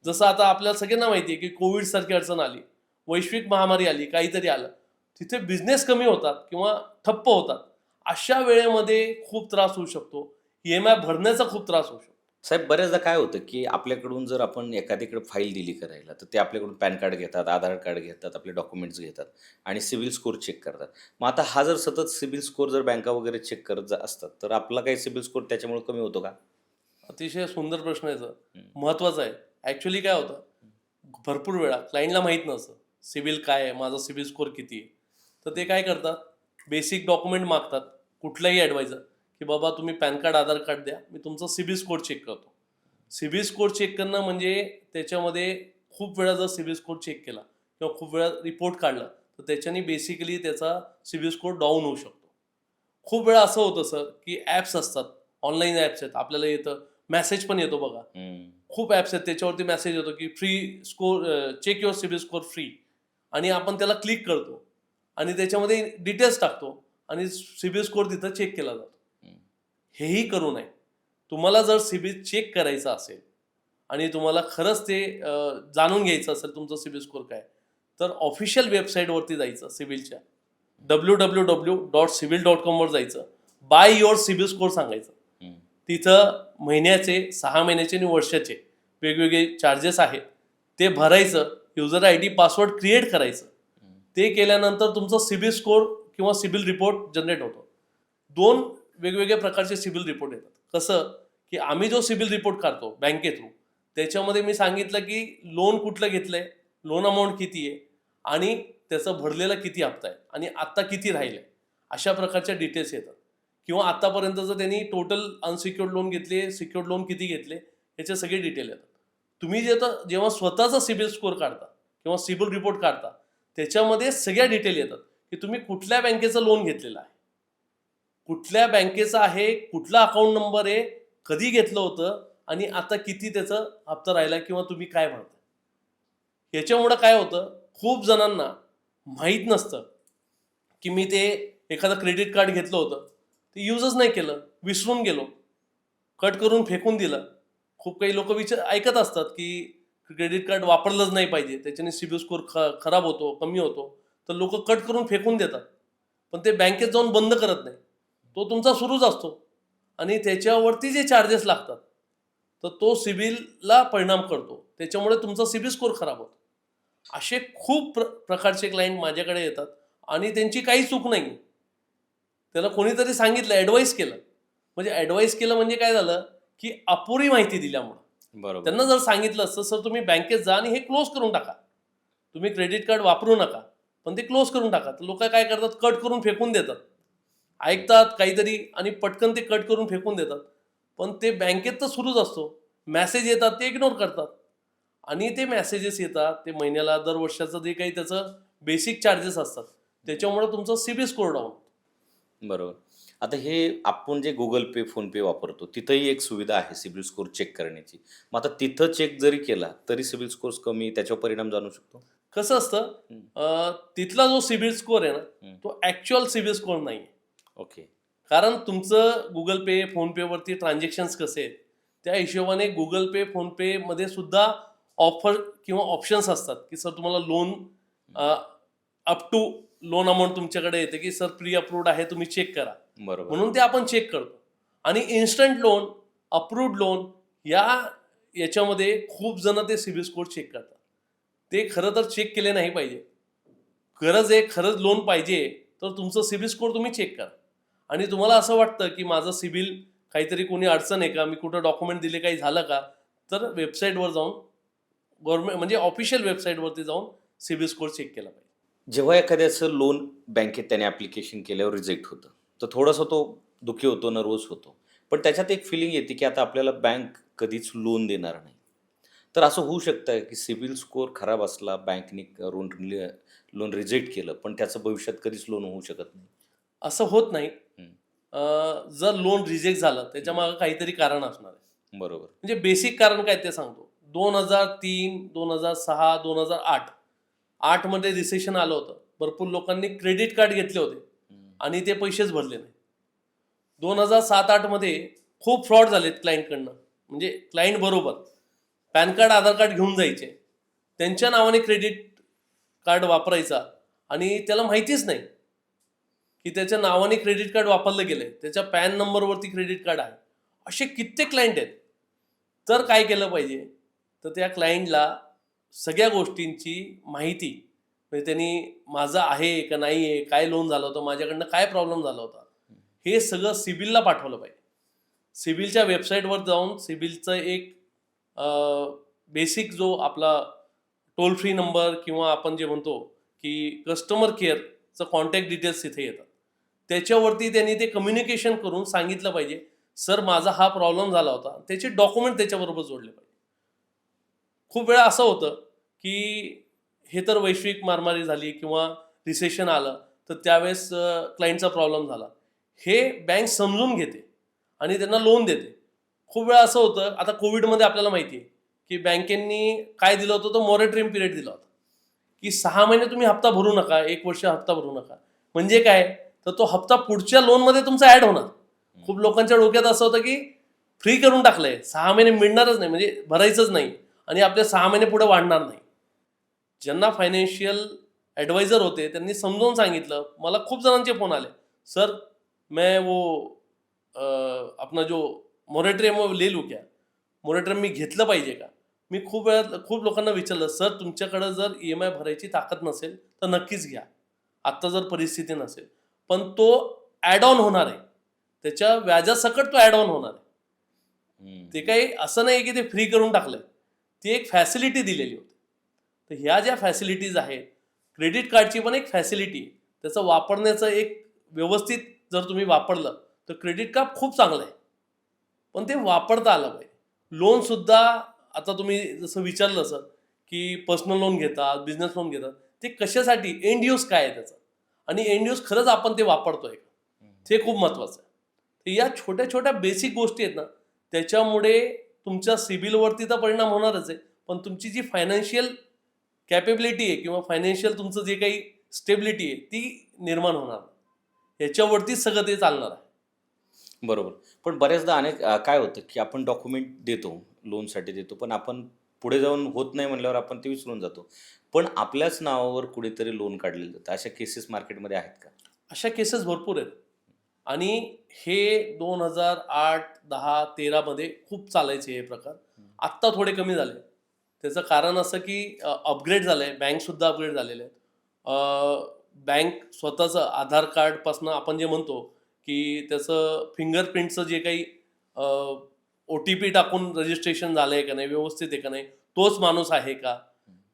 जसं आता आपल्याला सगळ्यांना माहिती आहे की कोविड सारखी अडचण आली, वैश्विक महामारी आली, काहीतरी आलं, तिथे बिझनेस कमी होतात किंवा ठप्प होतात. अशा वेळेमध्ये खूप त्रास होऊ शकतो, EMI भरण्याचा खूप त्रास होऊ शकतो. साहेब बऱ्याचदा काय होतं, की आपल्याकडून जर आपण एखाद्याकडे फाईल दिली करायला, तर ते आपल्याकडून पॅन कार्ड घेतात, आधार कार्ड घेतात, आपले डॉक्युमेंट्स घेतात आणि सिबिल स्कोर चेक करतात. मग आता हा जर सतत सिबिल स्कोर जर बँका वगैरे चेक करत असतात, तर आपला काही सिबिल स्कोर त्याच्यामुळे कमी होतो का? अतिशय सुंदर प्रश्न आहे, महत्वाचा आहे. ॲक्च्युली काय होतं, भरपूर वेळा क्लायंटला माहीत नसतं सिबिल काय आहे, माझा सिबिल स्कोर किती आहे. तर ते काय करतात, बेसिक डॉक्युमेंट मागतात कुठलाही ॲडवायझर, की बाबा तुम्ही पॅन कार्ड, आधार कार्ड द्या, मी तुमचा सिबिल स्कोर चेक करतो. सिबिल स्कोर चेक करणं म्हणजे त्याच्यामध्ये खूप वेळा जर सिबिल स्कोर चेक केला किंवा खूप वेळा रिपोर्ट काढला, तर त्याच्याने बेसिकली त्याचा सिबिल स्कोर डाऊन होऊ शकतो. खूप वेळा असं होतं सर, की ॲप्स असतात, ऑनलाईन ॲप्स आहेत, आपल्याला येतं, मेसेज पण येतो बघा. हं. खूप ॲप्स आहेत त्याच्यावरती मेसेज येतो की free score, check your CIBIL score free, आणि आपण त्याला क्लिक करतो आणि त्याच्यामध्ये डिटेल्स टाकतो आणि सिबिल स्कोर तिथं चेक केला जातो. हं. हेही करू नये. तुम्हाला जर सिबिल चेक करायचं असेल आणि तुम्हाला खरंच ते जाणून घ्यायचं असेल तुमचं सिबिल स्कोर काय, तर ऑफिशियल वेबसाईटवरती जायचं सिबिलच्या, www.civil.com वर जायचं, बाय युअर सिबिल स्कोर सांगायचं. हं. तिथं महिन्याचे, 6 महिन्याचे आणि वर्षाचे वेगवेगळे चार्जेस आहेत, ते भरायचं, युजर ID पासवर्ड क्रिएट करायचं. ते केल्यानंतर तुमचं सिबिल स्कोर किंवा सिबिल रिपोर्ट जनरेट होतो. 2 वेगवेगळ्या प्रकारचे सिबिल रिपोर्ट येतात. कसं, की आम्ही जो सिबिल रिपोर्ट काढतो बँके थ्रू, त्याच्यामध्ये मी सांगितलं की लोन कुठलं घेतलंय, लोन अमाऊंट किती आहे आणि त्याचा भरलेला किती हप्ता आहे आणि आत्ता किती राहिलंय, अशा प्रकारच्या डिटेल्स येतात. किंवा आतापर्यंतचं त्यांनी टोटल अनसिक्युर्ड लोन घेतले, सिक्युर्ड लोन किती घेतले, याचे सगळे डिटेल येतात. तुम्ही जेव्हा स्वतःचा सिबिल स्कोर काढता किंवा सिबिल रिपोर्ट काढता, त्याच्यामध्ये सगळ्या डिटेल येतात की तुम्ही कुठल्या बँकेचं लोन घेतलेलं आहे, कुठल्या बँकेचं आहे, कुठला अकाउंट नंबर आहे, कधी घेतलं होतं आणि आता किती त्याचा हप्ता राहिला किंवा तुम्ही काय भरता. याच्यामुळं काय होतं, खूप जणांना माहीत नसतं की मी ते एखादं क्रेडिट कार्ड घेतलं होतं, ते यूजच नाही केलं, विसरून गेलो, कट करून फेकून दिलं, खूप काही लोक ऐकत असतात की क्रेडिट कार्ड वापरलंच नाही पाहिजे, त्याच्याने सिबिल स्कोर खराब होतो, कमी होतो, तर लोक कट करून फेकून देतात. पण ते बँकेत जाऊन बंद करत नाही, तो तुमचा सुरूच असतो आणि त्याच्यावरती जे चार्जेस लागतात तर तो सिबिलला परिणाम करतो, त्याच्यामुळे तुमचा सिबिल स्कोर खराब होतो. असे खूप प्रकारचे क्लायंट माझ्याकडे येतात आणि त्यांची काही चूक नाही. त्याला कोणीतरी सांगितलं, ॲडवाईस केलं. म्हणजे ॲडवाईस केलं म्हणजे काय झालं, की अपुरी माहिती दिल्यामुळं. बरोबर. त्यांना जर सांगितलं असतं, सर तुम्ही बँकेत जा आणि हे क्लोज करून टाका, तुम्ही क्रेडिट कार्ड वापरू नका, पण ते क्लोज करून टाका, तर लोक काय करतात, कट करून फेकून देतात. ऐकतात काहीतरी आणि पटकन ते कट करून फेकून देतात. पण ते बँकेत तर सुरूच असतो. मेसेज येतात ते इग्नोर करतात आणि ते मेसेजेस येतात ते महिन्याला, दर वर्षाचं जे काही त्याचं बेसिक चार्जेस असतात, त्याच्यामुळे तुमचं सिबिल स्कोर डाऊन. बरोबर. आता हे आपण जे Google Pay, PhonePe वापरतो, तिथंही एक सुविधा आहे सिबिल स्कोर चेक करण्याची. मग आता तिथं चेक जरी केला, तरी सिबिल स्कोर्स कमी, त्याच्यावर परिणाम जाणवू शकतो? कसं असतं, हं. तिथला जो सिबिल स्कोर आहे ना, हं. तो ॲक्च्युअल सिबिल स्कोर नाही. ओके. कारण तुमचं गुगल पे, फोनपेवरती ट्रान्झॅक्शन्स कसे आहेत, त्या हिशोबाने गुगल पे, फोनपेमध्ये सुद्धा ऑफर किंवा ऑप्शन्स असतात, की सर तुम्हाला loan up to loan amount तुमच्याकडे येते, की सर प्री अप्रूव्ड आहे, तुम्ही चेक करा. बरोबर. म्हणून ते आपण चेक करतो. आणि इन्स्टंट लोन, अप्रूव्ड लोन याच्यामध्ये खूप जण ते सिबिल स्कोर चेक करतात. ते खरं तर चेक केले नाही पाहिजे. गरज आहे, खरंच लोन पाहिजे, तर तुमचं सिबिल स्कोर तुम्ही चेक करा. आणि तुम्हाला असं वाटतं की माझं सिबिल काहीतरी कोणी अडचण आहे का, मी कुठं डॉक्युमेंट दिले, काही झालं का, तर वेबसाईटवर जाऊन, गव्हर्नमेंट म्हणजे ऑफिशियल वेबसाईटवरती जाऊन सिबिल स्कोर चेक केला पाहिजे. जेव्हा एखाद्याचं लोन बँकेत त्याने ॲप्लिकेशन केल्यावर रिजेक्ट होतं, तर थोडासा तो दुःखी होतो, नर्वस होतो. पण त्याच्यात एक फिलिंग येते, की आता आपल्याला बँक कधीच लोन देणार नाही. तर असं होऊ शकतं की सिबिल स्कोर खराब असला, बँकने लोन रिजेक्ट केलं, पण त्याचं भविष्यात कधीच लोन होऊ शकत नाही. असं होत नाही. हं. जर लोन रिजेक्ट झालं त्याच्या मागे काहीतरी कारण असणार आहे. बरोबर. म्हणजे बेसिक कारण काय ते सांगतो. 2003, 2006, 2008 मध्ये रिसेशन आलं होतं. भरपूर लोकांनी क्रेडिट कार्ड घेतले होते हं. आणि ते पैसेच भरले नाही. 2007-8 मध्ये खूप फ्रॉड झालेत क्लायंटकडनं. म्हणजे क्लायंट बरोबर पॅन कार्ड, आधार कार्ड घेऊन जायचे, त्यांच्या नावाने क्रेडिट कार्ड वापरायचा आणि त्याला माहितीच नाही की त्याच्या नावाने क्रेडिट कार्ड वापरलं गेलंय, त्याच्या पॅन नंबरवरती क्रेडिट कार्ड आहे. असे कित्येक क्लायंट आहेत. तर काय केलं पाहिजे, तर त्या क्लायंटला सगळ्या गोष्टींची माहिती, म्हणजे त्यांनी माझं आहे का नाही आहे, काय लोन झालं होतं, माझ्याकडनं काय प्रॉब्लेम झाला होता, हे सगळं सिबिलला पाठवलं पाहिजे. सिबिलच्या वेबसाईटवर जाऊन सिबिलचं एक बेसिक जो आपला टोल फ्री नंबर किंवा आपण जे म्हणतो की कस्टमर केअरचं कॉन्टॅक्ट डिटेल्स तिथे येतात. त्याच्यावरती त्यांनी ते कम्युनिकेशन करून सांगितलं पाहिजे, सर माझा हा प्रॉब्लेम झाला होता, त्याचे डॉक्युमेंट त्याच्याबरोबर जोडले पाहिजे. खूप वेळा असं होतं की हे तर वैश्विक मारामारी झाली किंवा रिसेशन आलं, तर त्यावेळेस क्लायंटचा प्रॉब्लेम झाला, हे बँक समजून घेते आणि त्यांना लोन देते. खूप वेळा असं होतं, आता कोविडमध्ये आपल्याला माहिती आहे की बँकेंनी काय दिलं होतं, तो मॉरेटरियम पिरियड दिला होता, की 6 महिने तुम्ही हप्ता भरू नका, 1 वर्ष हप्ता भरू नका. म्हणजे काय, तर तो हप्ता पुढच्या लोनमध्ये तुमचा ऍड होणार. खूप लोकांच्या डोक्यात असं होतं की फ्री करून टाकलंय, 6 महिने मिळणारच नाही, म्हणजे भरायचंच नाही आणि आपले 6 महिने पुढे वाढणार नाही. ज्यांना फायनान्शियल ॲडवायझर होते त्यांनी समजावून सांगितलं. मला खूप जणांचे फोन आले, सर मैं वो अपना जो मोरेटरियम वो ले लू क्या, मोरेटरियम मी घेतलं पाहिजे का. मी खूप लोकांना विचारलं, सर तुमच्याकडे जर EMI भरायची ताकद नसेल तर नक्कीच घ्या, आत्ता जर परिस्थिती नसेल, पण तो ॲड ऑन होणार आहे, त्याच्या व्याजासकट तो ॲड ऑन होणार आहे. ते काही असं नाही की ते फ्री करून टाकलंय, ती एक फॅसिलिटी दिलेली होती. तर ह्या ज्या फॅसिलिटीज आहेत, क्रेडिट कार्डची पण एक फॅसिलिटी, त्याचं वापरण्याचं एक व्यवस्थित जर तुम्ही वापरलं तर क्रेडिट कार्ड खूप चांगलं आहे, पण ते वापरता आलं पाहिजे. लोनसुद्धा आता तुम्ही जसं विचारलं सर की पर्सनल लोन घेतात, बिझनेस लोन घेतात, ते कशासाठी, एंड यूज काय आहे त्याचा, आणि एंड यूज खरंच आपण ते वापरतोय का, ते खूप महत्त्वाचं आहे. तर या छोट्या छोट्या बेसिक गोष्टी आहेत ना, त्याच्यामुळे तुमच्या सिबिलवरती तर परिणाम होणारच आहे, पण तुमची जी फायनान्शियल कॅपेबिलिटी आहे किंवा फायनान्शियल तुमचं जे काही स्टेबिलिटी आहे ती निर्माण होणार, याच्यावरतीच सगळं ते चालणार आहे. बरोबर. पण बऱ्याचदा काय होतं, की आपण डॉक्युमेंट देतो, लोनसाठी देतो, पण आपण पुढे जाऊन होत नाही म्हणल्यावर आपण ते विसरून जातो. पण आपल्याच नावावर कुठेतरी लोन काढलेलं जातं. अशा केसेस मार्केटमध्ये आहेत का? अशा केसेस भरपूर आहेत. आणि हे 2008, 10, 13 मध्ये खूप चालायचे हे प्रकार. आत्ता थोडे कमी झाले. त्याचं कारण असं की अपग्रेड झालंय, बँकसुद्धा अपग्रेड झालेले आहेत. बँक स्वतःचं आधार कार्डपासनं आपण जे म्हणतो की त्याचं फिंगरप्रिंटचं जे काही OTP टाकून रजिस्ट्रेशन झालंय का नाही, व्यवस्थित आहे का नाही, तोच माणूस आहे का,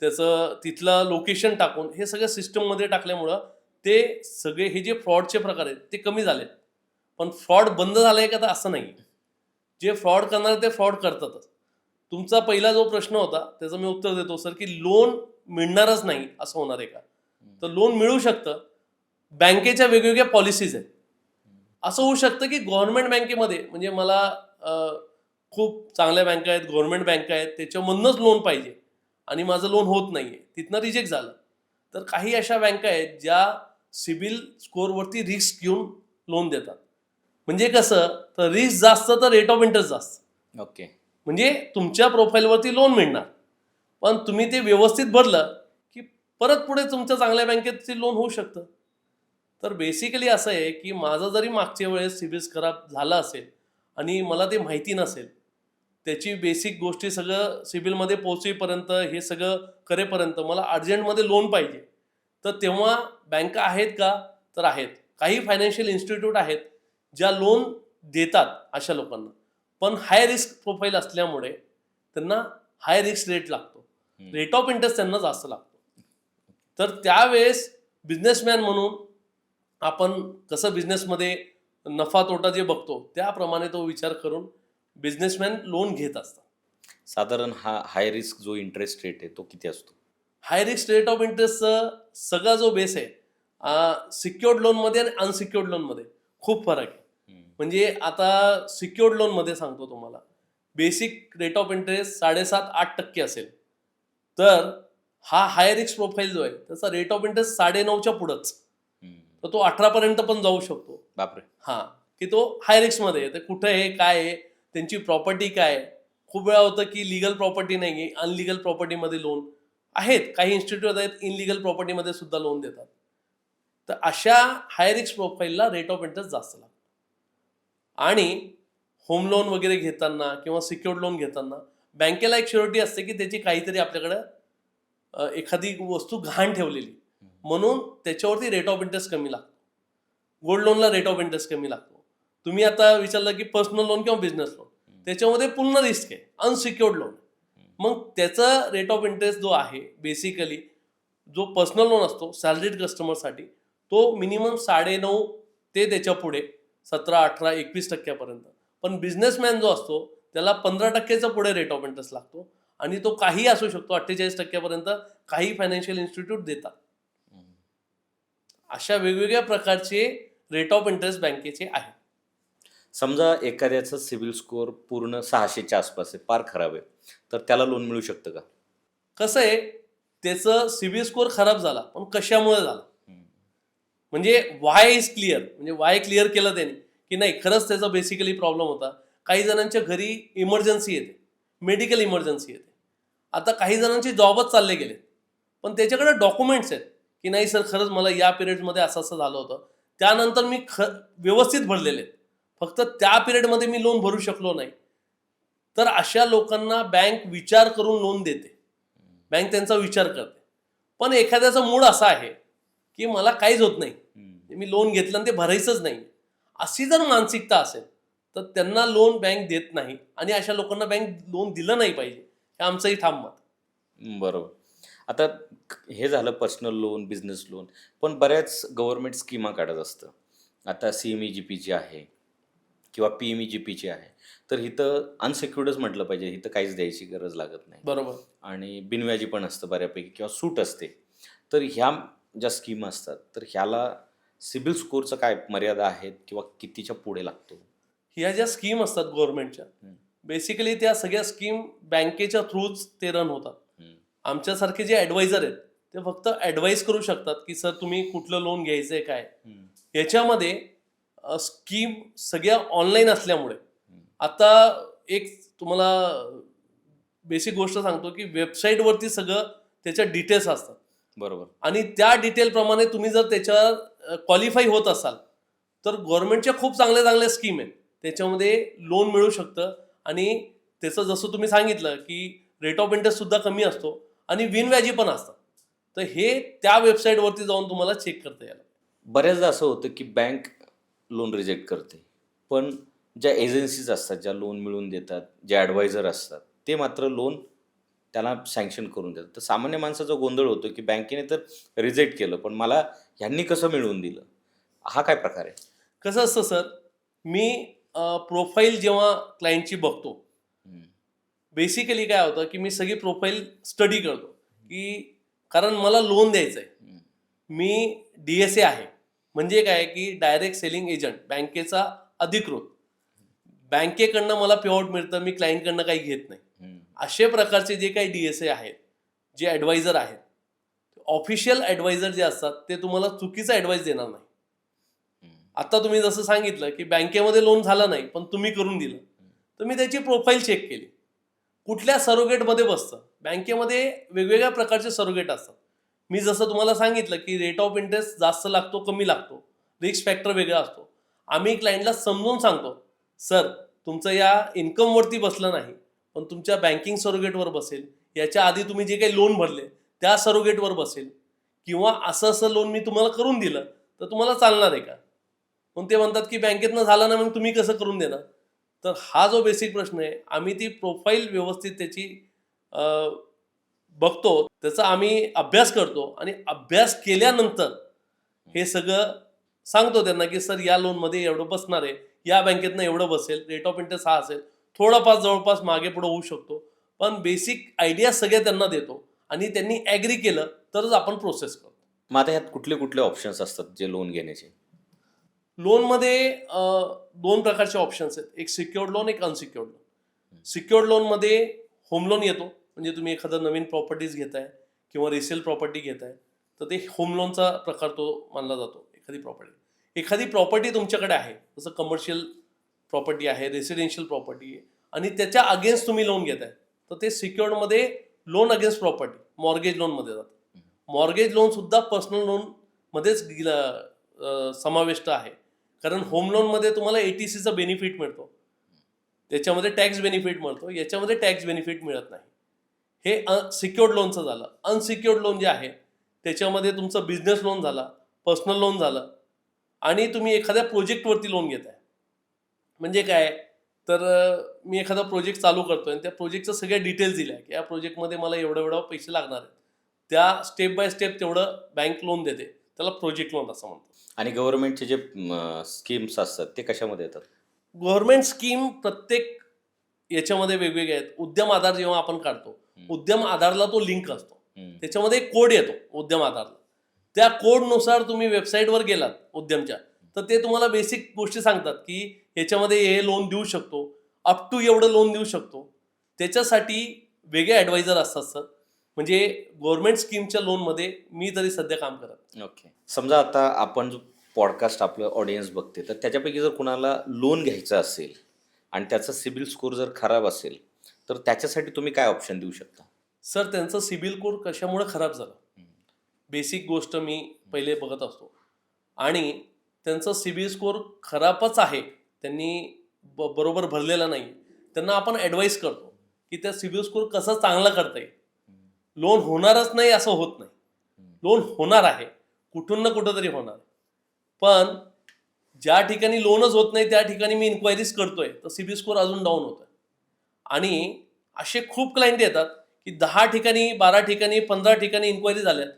त्याचं तिथलं लोकेशन टाकून हे सगळं सिस्टममध्ये टाकल्यामुळं ते सगळे हे जे फ्रॉडचे प्रकार आहेत ते कमी झालेत. पण फ्रॉड बंद झालाय का, तर असं नाही. जे फ्रॉड करणार ते फ्रॉड करतातच. तुमचा पहिला जो प्रश्न होता त्याचं मी उत्तर देतो सर, की लोन मिळणारच नाही असं होणार आहे का? तर लोन मिळू शकतं. बँकेच्या वेगवेगळ्या पॉलिसीज आहेत. असं होऊ शकतं की गव्हर्नमेंट बँकेमध्ये, म्हणजे मला खूप चांगल्या बँका आहेत, गव्हर्नमेंट बँका आहेत, त्याच्यामधनंच लोन पाहिजे आणि माझं लोन होत नाहीये, तिथनं रिजेक्ट झालं. तर काही अशा बँका आहेत ज्या सिबिल स्कोअरवरती रिस्क घेऊन लोन देतात. म्हणजे कसं, तर रिस्क जास्त तर रेट ऑफ इंटरेस्ट जास्त. ओके. म्हणजे तुमच्या प्रोफाईलवरती लोन मिळणार, पण तुम्ही ते व्यवस्थित भरलं की परत पुढे तुमच्या चांगल्या बँकेत लोन होऊ शकतं. तर बेसिकली असं आहे की माझं जरी मागच्या वेळेस सिबिल खराब झाला असेल आणि मला ते माहिती नसेल, त्याची बेसिक गोष्टी सगळं सिबिलमध्ये पोहोचेपर्यंत, हे सगळं करेपर्यंत मला अर्जंटमध्ये लोन पाहिजे, तर तेव्हा बँका आहेत का, तर आहेत. काही फायनान्शियल इन्स्टिट्यूट आहेत ज्या लोन देतात अशा लोकांना, पण हाय रिस्क प्रोफाईल असल्यामुळे त्यांना हाय रिस्क रेट लागतो, रेट ऑफ इंटरेस्ट त्यांना जास्त लागतो. तर त्यावेळेस बिझनेसमॅन म्हणून आपण कसं बिझनेसमध्ये नफा तोटा जे बघतो त्याप्रमाणे तो विचार करून बिझनेसमॅन लोन घेत असतात. साधारण हा हाय रिस्क जो इंटरेस्ट रेट आहे तो किती असतो? हाय रिस्क रेट ऑफ इंटरेस्टचा सगळा जो बेस आहे, सिक्युअर्ड लोनमध्ये आणि अनसिक्युअर्ड लोनमध्ये खूप फरक आहे. म्हणजे आता सिक्युअर्ड लोनमध्ये सांगतो तुम्हाला, बेसिक रेट ऑफ इंटरेस्ट 7.5-8% असेल, तर हा हाय रिस्क प्रोफाईल जो आहे त्याचा रेट ऑफ इंटरेस्ट 9.5च्या पुढंच, तर तो 18 पर्यंत पण जाऊ शकतो. बापरे. हां, की तो हाय रिस्कमध्ये आहे. तर कुठं आहे, काय आहे, त्यांची प्रॉपर्टी काय आहे. खूप वेळा होतं की लिगल प्रॉपर्टी नाही आहे, अनलिगल प्रॉपर्टीमध्ये लोन आहेत. काही इन्स्टिट्यूट आहेत इनलिगल प्रॉपर्टीमध्ये सुद्धा लोन देतात. तर अशा हाय रिस्क प्रोफाईलला रेट ऑफ इंटरेस्ट जास्त लागतो. आणि होम लोन वगैरे घेताना किंवा सिक्युअर्ड लोन घेताना बँकेला एक श्युरिटी असते की त्याची काहीतरी आपल्याकडं एखादी वस्तू गहाण ठेवलेली, म्हणून त्याच्यावरती रेट ऑफ इंटरेस्ट कमी लागतो. गोल्ड लोनला रेट ऑफ इंटरेस्ट कमी लागतो. तुम्ही आता विचारलं की पर्सनल लोन किंवा बिझनेस लोन, त्याच्यामध्ये पूर्ण रिस्क आहे, अनसिक्युअर्ड लोन. मग त्याचा रेट ऑफ इंटरेस्ट जो आहे बेसिकली, जो पर्सनल लोन असतो सॅलरीड कस्टमरसाठी, तो मिनिमम 9.5 ते त्याच्या पुढे 17, 18, 21% पण बिझनेसमॅन जो असतो त्याला 15%चा पुढे रेट ऑफ इंटरेस्ट लागतो आणि तो काही असू शकतो 48% काही फायनान्शियल इन्स्टिट्यूट देतात. अशा वेगवेगळ्या प्रकारचे रेट ऑफ इंटरेस्ट बँकेचे आहेत. समजा एखाद्याचं सिबिल स्कोअर पूर्ण 600च्या आसपास आहे, फार खराब आहे, तर त्याला लोन मिळू शकतं का? कसं आहे, त्याचं सिबिल स्कोअर खराब झाला, पण कशामुळे झाला, म्हणजे वाय इज क्लिअर, म्हणजे वाय क्लिअर केलं त्याने की नाही खरंच त्याचा बेसिकली प्रॉब्लेम होता. काही जणांच्या घरी इमर्जन्सी येते, मेडिकल इमर्जन्सी येते. आता काही जणांचे जॉबच चालले गेले, पण त्याच्याकडे डॉक्युमेंट्स आहेत की नाही सर खरंच मला या पिरियडमध्ये असं असं झालं होतं, त्यानंतर मी व्यवस्थित भरलेले आहेत, फक्त त्या पिरियडमध्ये मी लोन भरू शकलो नाही. तर अशा लोकांना बँक विचार करून लोन देते, बँक त्यांचा विचार करते. पण एखाद्याचा मूड असा आहे की मला काहीच होत नाही, मी लोन घेतलं आणि ते भरायचंच नाही, अशी जर मानसिकता असेल तर त्यांना लोन बँक देत नाही आणि अशा लोकांना बँक लोन दिलं नाही पाहिजे, हे आमचंही ठाम मत. बरोबर. आता हे झालं पर्सनल लोन, बिझनेस लोन, पण बऱ्याच गव्हर्नमेंट स्कीमा काढत असतं. आता CME-GPची आहे किंवा PME-GPची आहे, तर इथं अनसिक्युर्डच म्हटलं पाहिजे, इथं काहीच द्यायची गरज लागत नाही बरोबर. आणि बिनव्याजी पण असतं बऱ्यापैकी किंवा सूट असते. तर ह्या ज्या स्कीम असतात, तर ह्याला सिबिल स्कोअरचं काय मर्यादा आहेत किंवा कितीच्या पुढे लागतो? ह्या ज्या स्कीम असतात गव्हर्नमेंटच्या, बेसिकली त्या सगळ्या स्कीम बँकेच्या थ्रूच ते रन होतात. आमच्यासारखे जे ॲडवायझर आहेत ते फक्त ॲडवाईज करू शकतात की सर तुम्ही कुठलं लोन घ्यायचंय काय. याच्यामध्ये स्कीम सगळ्या ऑनलाईन असल्यामुळे आता एक तुम्हाला बेसिक गोष्ट सांगतो की वेबसाईटवरती सगळं त्याच्या डिटेल्स असतात बरोबर. आणि त्या डिटेलप्रमाणे तुम्ही जर त्याच्यावर क्वालिफाय होत असाल तर गव्हर्नमेंटच्या खूप चांगल्या चांगल्या स्कीम आहेत, त्याच्यामध्ये लोन मिळू शकतं. आणि त्याचं जसं तुम्ही सांगितलं की रेट ऑफ इंटरेस्ट सुद्धा कमी असतो आणि बिनव्याजी पण असतात. तर हे त्या वेबसाईटवरती जाऊन तुम्हाला चेक करता येईल. बऱ्याचदा असं होतं की बँक लोन रिजेक्ट करते, पण ज्या एजन्सीज असतात, ज्या लोन मिळवून देतात, जे ॲडवायझर असतात, ते मात्र लोन त्याला सँक्शन करून देतात. तर सामान्य माणसाचा गोंधळ होतो की बँकेने तर रिजेक्ट केलं, पण मला ह्यांनी कसं मिळवून दिलं? हा काय प्रकार आहे? कसं असतं सर, मी प्रोफाईल जेव्हा क्लायंटची बघतो, हं, बेसिकली काय होतं की मी सगळी प्रोफाईल स्टडी करतो की कारण मला लोन द्यायचं आहे. हं, मी DSA आहे, म्हणजे काय की डायरेक्ट सेलिंग एजंट, बँकेचा अधिकृत. बँकेकडनं मला पेआउट मिळतं, मी क्लायंटकडनं काही घेत नाही. हं, असे प्रकारचे जे काही DSA आहेत, जे ॲडवायझर आहेत, ऑफिशियल ॲडवायझर जे असतात ते तुम्हाला चुकीचा ॲडवाईस देणार नाही. हं, आता तुम्ही जसं सांगितलं की बँकेमध्ये लोन झालं नाही पण तुम्ही करून दिलं, तर मी त्याची प्रोफाईल चेक केली. कुठल्या सरोगेटमध्ये बसतं, बँकेमध्ये वेगवेगळ्या प्रकारचे सरोगेट असतात. मी जसं तुम्हाला सांगितलं की रेट ऑफ इंटरेस्ट जास्त लागतो कमी लागतो, रिस्क फॅक्टर वेगळा असतो. आम्ही क्लायंटला समजून सांगतो, सर तुमचं या इन्कमवरती बसलं नाही पण तुमच्या बँकिंग सरोगेटवर बसेल, याच्या आधी तुम्ही जे काही लोन भरले त्या सरोगेटवर बसेल, किंवा असं असं लोन मी तुम्हाला करून दिलं तर तुम्हाला चालणार आहे का? पण ते म्हणतात की बँकेतनं झालं ना, मग तुम्ही कसं करून देणार? तर हा जो बेसिक प्रश्न आहे, आम्ही ती प्रोफाईल व्यवस्थित त्याची बघतो, त्याचा आम्ही अभ्यास करतो आणि अभ्यास केल्यानंतर हे सगळं सांगतो त्यांना की सर या लोनमध्ये एवढं बसणार आहे, या बँकेतनं एवढं बसेल, रेट ऑफ इंटरेस्ट हा असेल, थोडाफार जवळपास मागे पुढं होऊ शकतो, पण बेसिक आयडिया सगळे त्यांना देतो आणि त्यांनी ॲग्री केलं तरच आपण प्रोसेस करतो. मग आता ह्यात कुठले कुठले ऑप्शन्स असतात जे लोन घेण्याचे? लोनमध्ये दोन प्रकारचे ऑप्शन्स आहेत, एक सिक्युअर्ड लोन, एक अनसिक्युअर्ड लोन. सिक्युअर्ड लोनमध्ये होम लोन येतो, म्हणजे तुम्ही एखादं नवीन प्रॉपर्टीज घेताय किंवा रिसेल प्रॉपर्टी घेताय तर ते होम लोनचा प्रकार तो मानला जातो. एखादी प्रॉपर्टी तुमच्याकडे आहे, जसं कमर्शियल प्रॉपर्टी आहे, रेसिडेन्शियल प्रॉपर्टी आहे, आणि त्याच्या अगेन्स्ट तुम्ही लोन घेताय तर ते सिक्युअर्डमध्ये लोन अगेन्स्ट प्रॉपर्टी, मॉर्गेज लोनमध्ये जातं. मॉर्गेज लोन सुद्धा पर्सनल लोन मध्येच समाविष्ट आहे, कारण होम लोनमध्ये तुम्हाला ATCचा बेनिफिट मिळतो, त्याच्यामध्ये टॅक्स बेनिफिट मिळतो, याच्यामध्ये टॅक्स बेनिफिट मिळत नाही. हे सिक्युअर्ड लोनचं झालं. अनसिक्युअर्ड लोन जे आहे त्याच्यामध्ये तुमचं बिझनेस लोन झाला, पर्सनल लोन झालं, आणि तुम्ही एखाद्या प्रोजेक्टवरती लोन घेताय. म्हणजे काय, तर मी एखादा प्रोजेक्ट चालू करतोय आणि त्या प्रोजेक्टच्या सगळ्या डिटेल्स दिल्या की या प्रोजेक्टमध्ये मला एवढं एवढं पैसे लागणार आहेत, त्या स्टेप बाय स्टेप तेवढं बँक लोन देते, त्याला प्रोजेक्ट लोन असं म्हणतो. आणि गव्हर्नमेंटचे जे स्कीम्स असतात ते कशामध्ये येतात? गव्हर्नमेंट स्कीम प्रत्येक याच्यामध्ये वेगवेगळे आहेत. उद्यम आधार जेव्हा आपण काढतो, उद्यम आधारला तो लिंक असतो, हं, त्याच्यामध्ये एक कोड येतो उद्यम आधारला. त्या कोडनुसार तुम्ही वेबसाईटवर गेलात उद्यमच्या, तर ते तुम्हाला बेसिक गोष्टी सांगतात की याच्यामध्ये हे लोन देऊ शकतो, अप टू एवढं लोन देऊ शकतो. त्याच्यासाठी वेगळे ॲडवायझर असतात सर. म्हणजे गव्हर्नमेंट स्कीमच्या लोनमध्ये मी तरी सध्या काम करत. ओके. समजा आता आपण जो पॉडकास्ट आपलं ऑडियन्स बघते, तर त्याच्यापैकी जर कुणाला लोन घ्यायचं असेल आणि त्याचा सिबिल स्कोर जर खराब असेल, तर त्याच्यासाठी तुम्ही काय ऑप्शन देऊ शकता? सर त्यांचं सिबिल स्कोर कशामुळे खराब झालं, हं, बेसिक गोष्ट मी पहिले बघत असतो. आणि त्यांचं सिबिल स्कोर खराबच आहे, त्यांनी बरोबर भरलेला नाही, त्यांना आपण ॲडवाईस करतो की त्या सिबिल स्कोर कसा चांगला करता येईल. लोन होणारच नाही असं होत नाही, लोन होणार आहे, कुठून ना कुठं तरी होणार. पण ज्या ठिकाणी लोनच होत नाही त्या ठिकाणी मी इन्क्वायरीज करतोय तर सिबिल स्कोर अजून डाऊन होतोय. आणि असे खूप क्लायंट येतात की 10 ठिकाणी, 12 ठिकाणी, 15 ठिकाणी इन्क्वायरी झाल्यात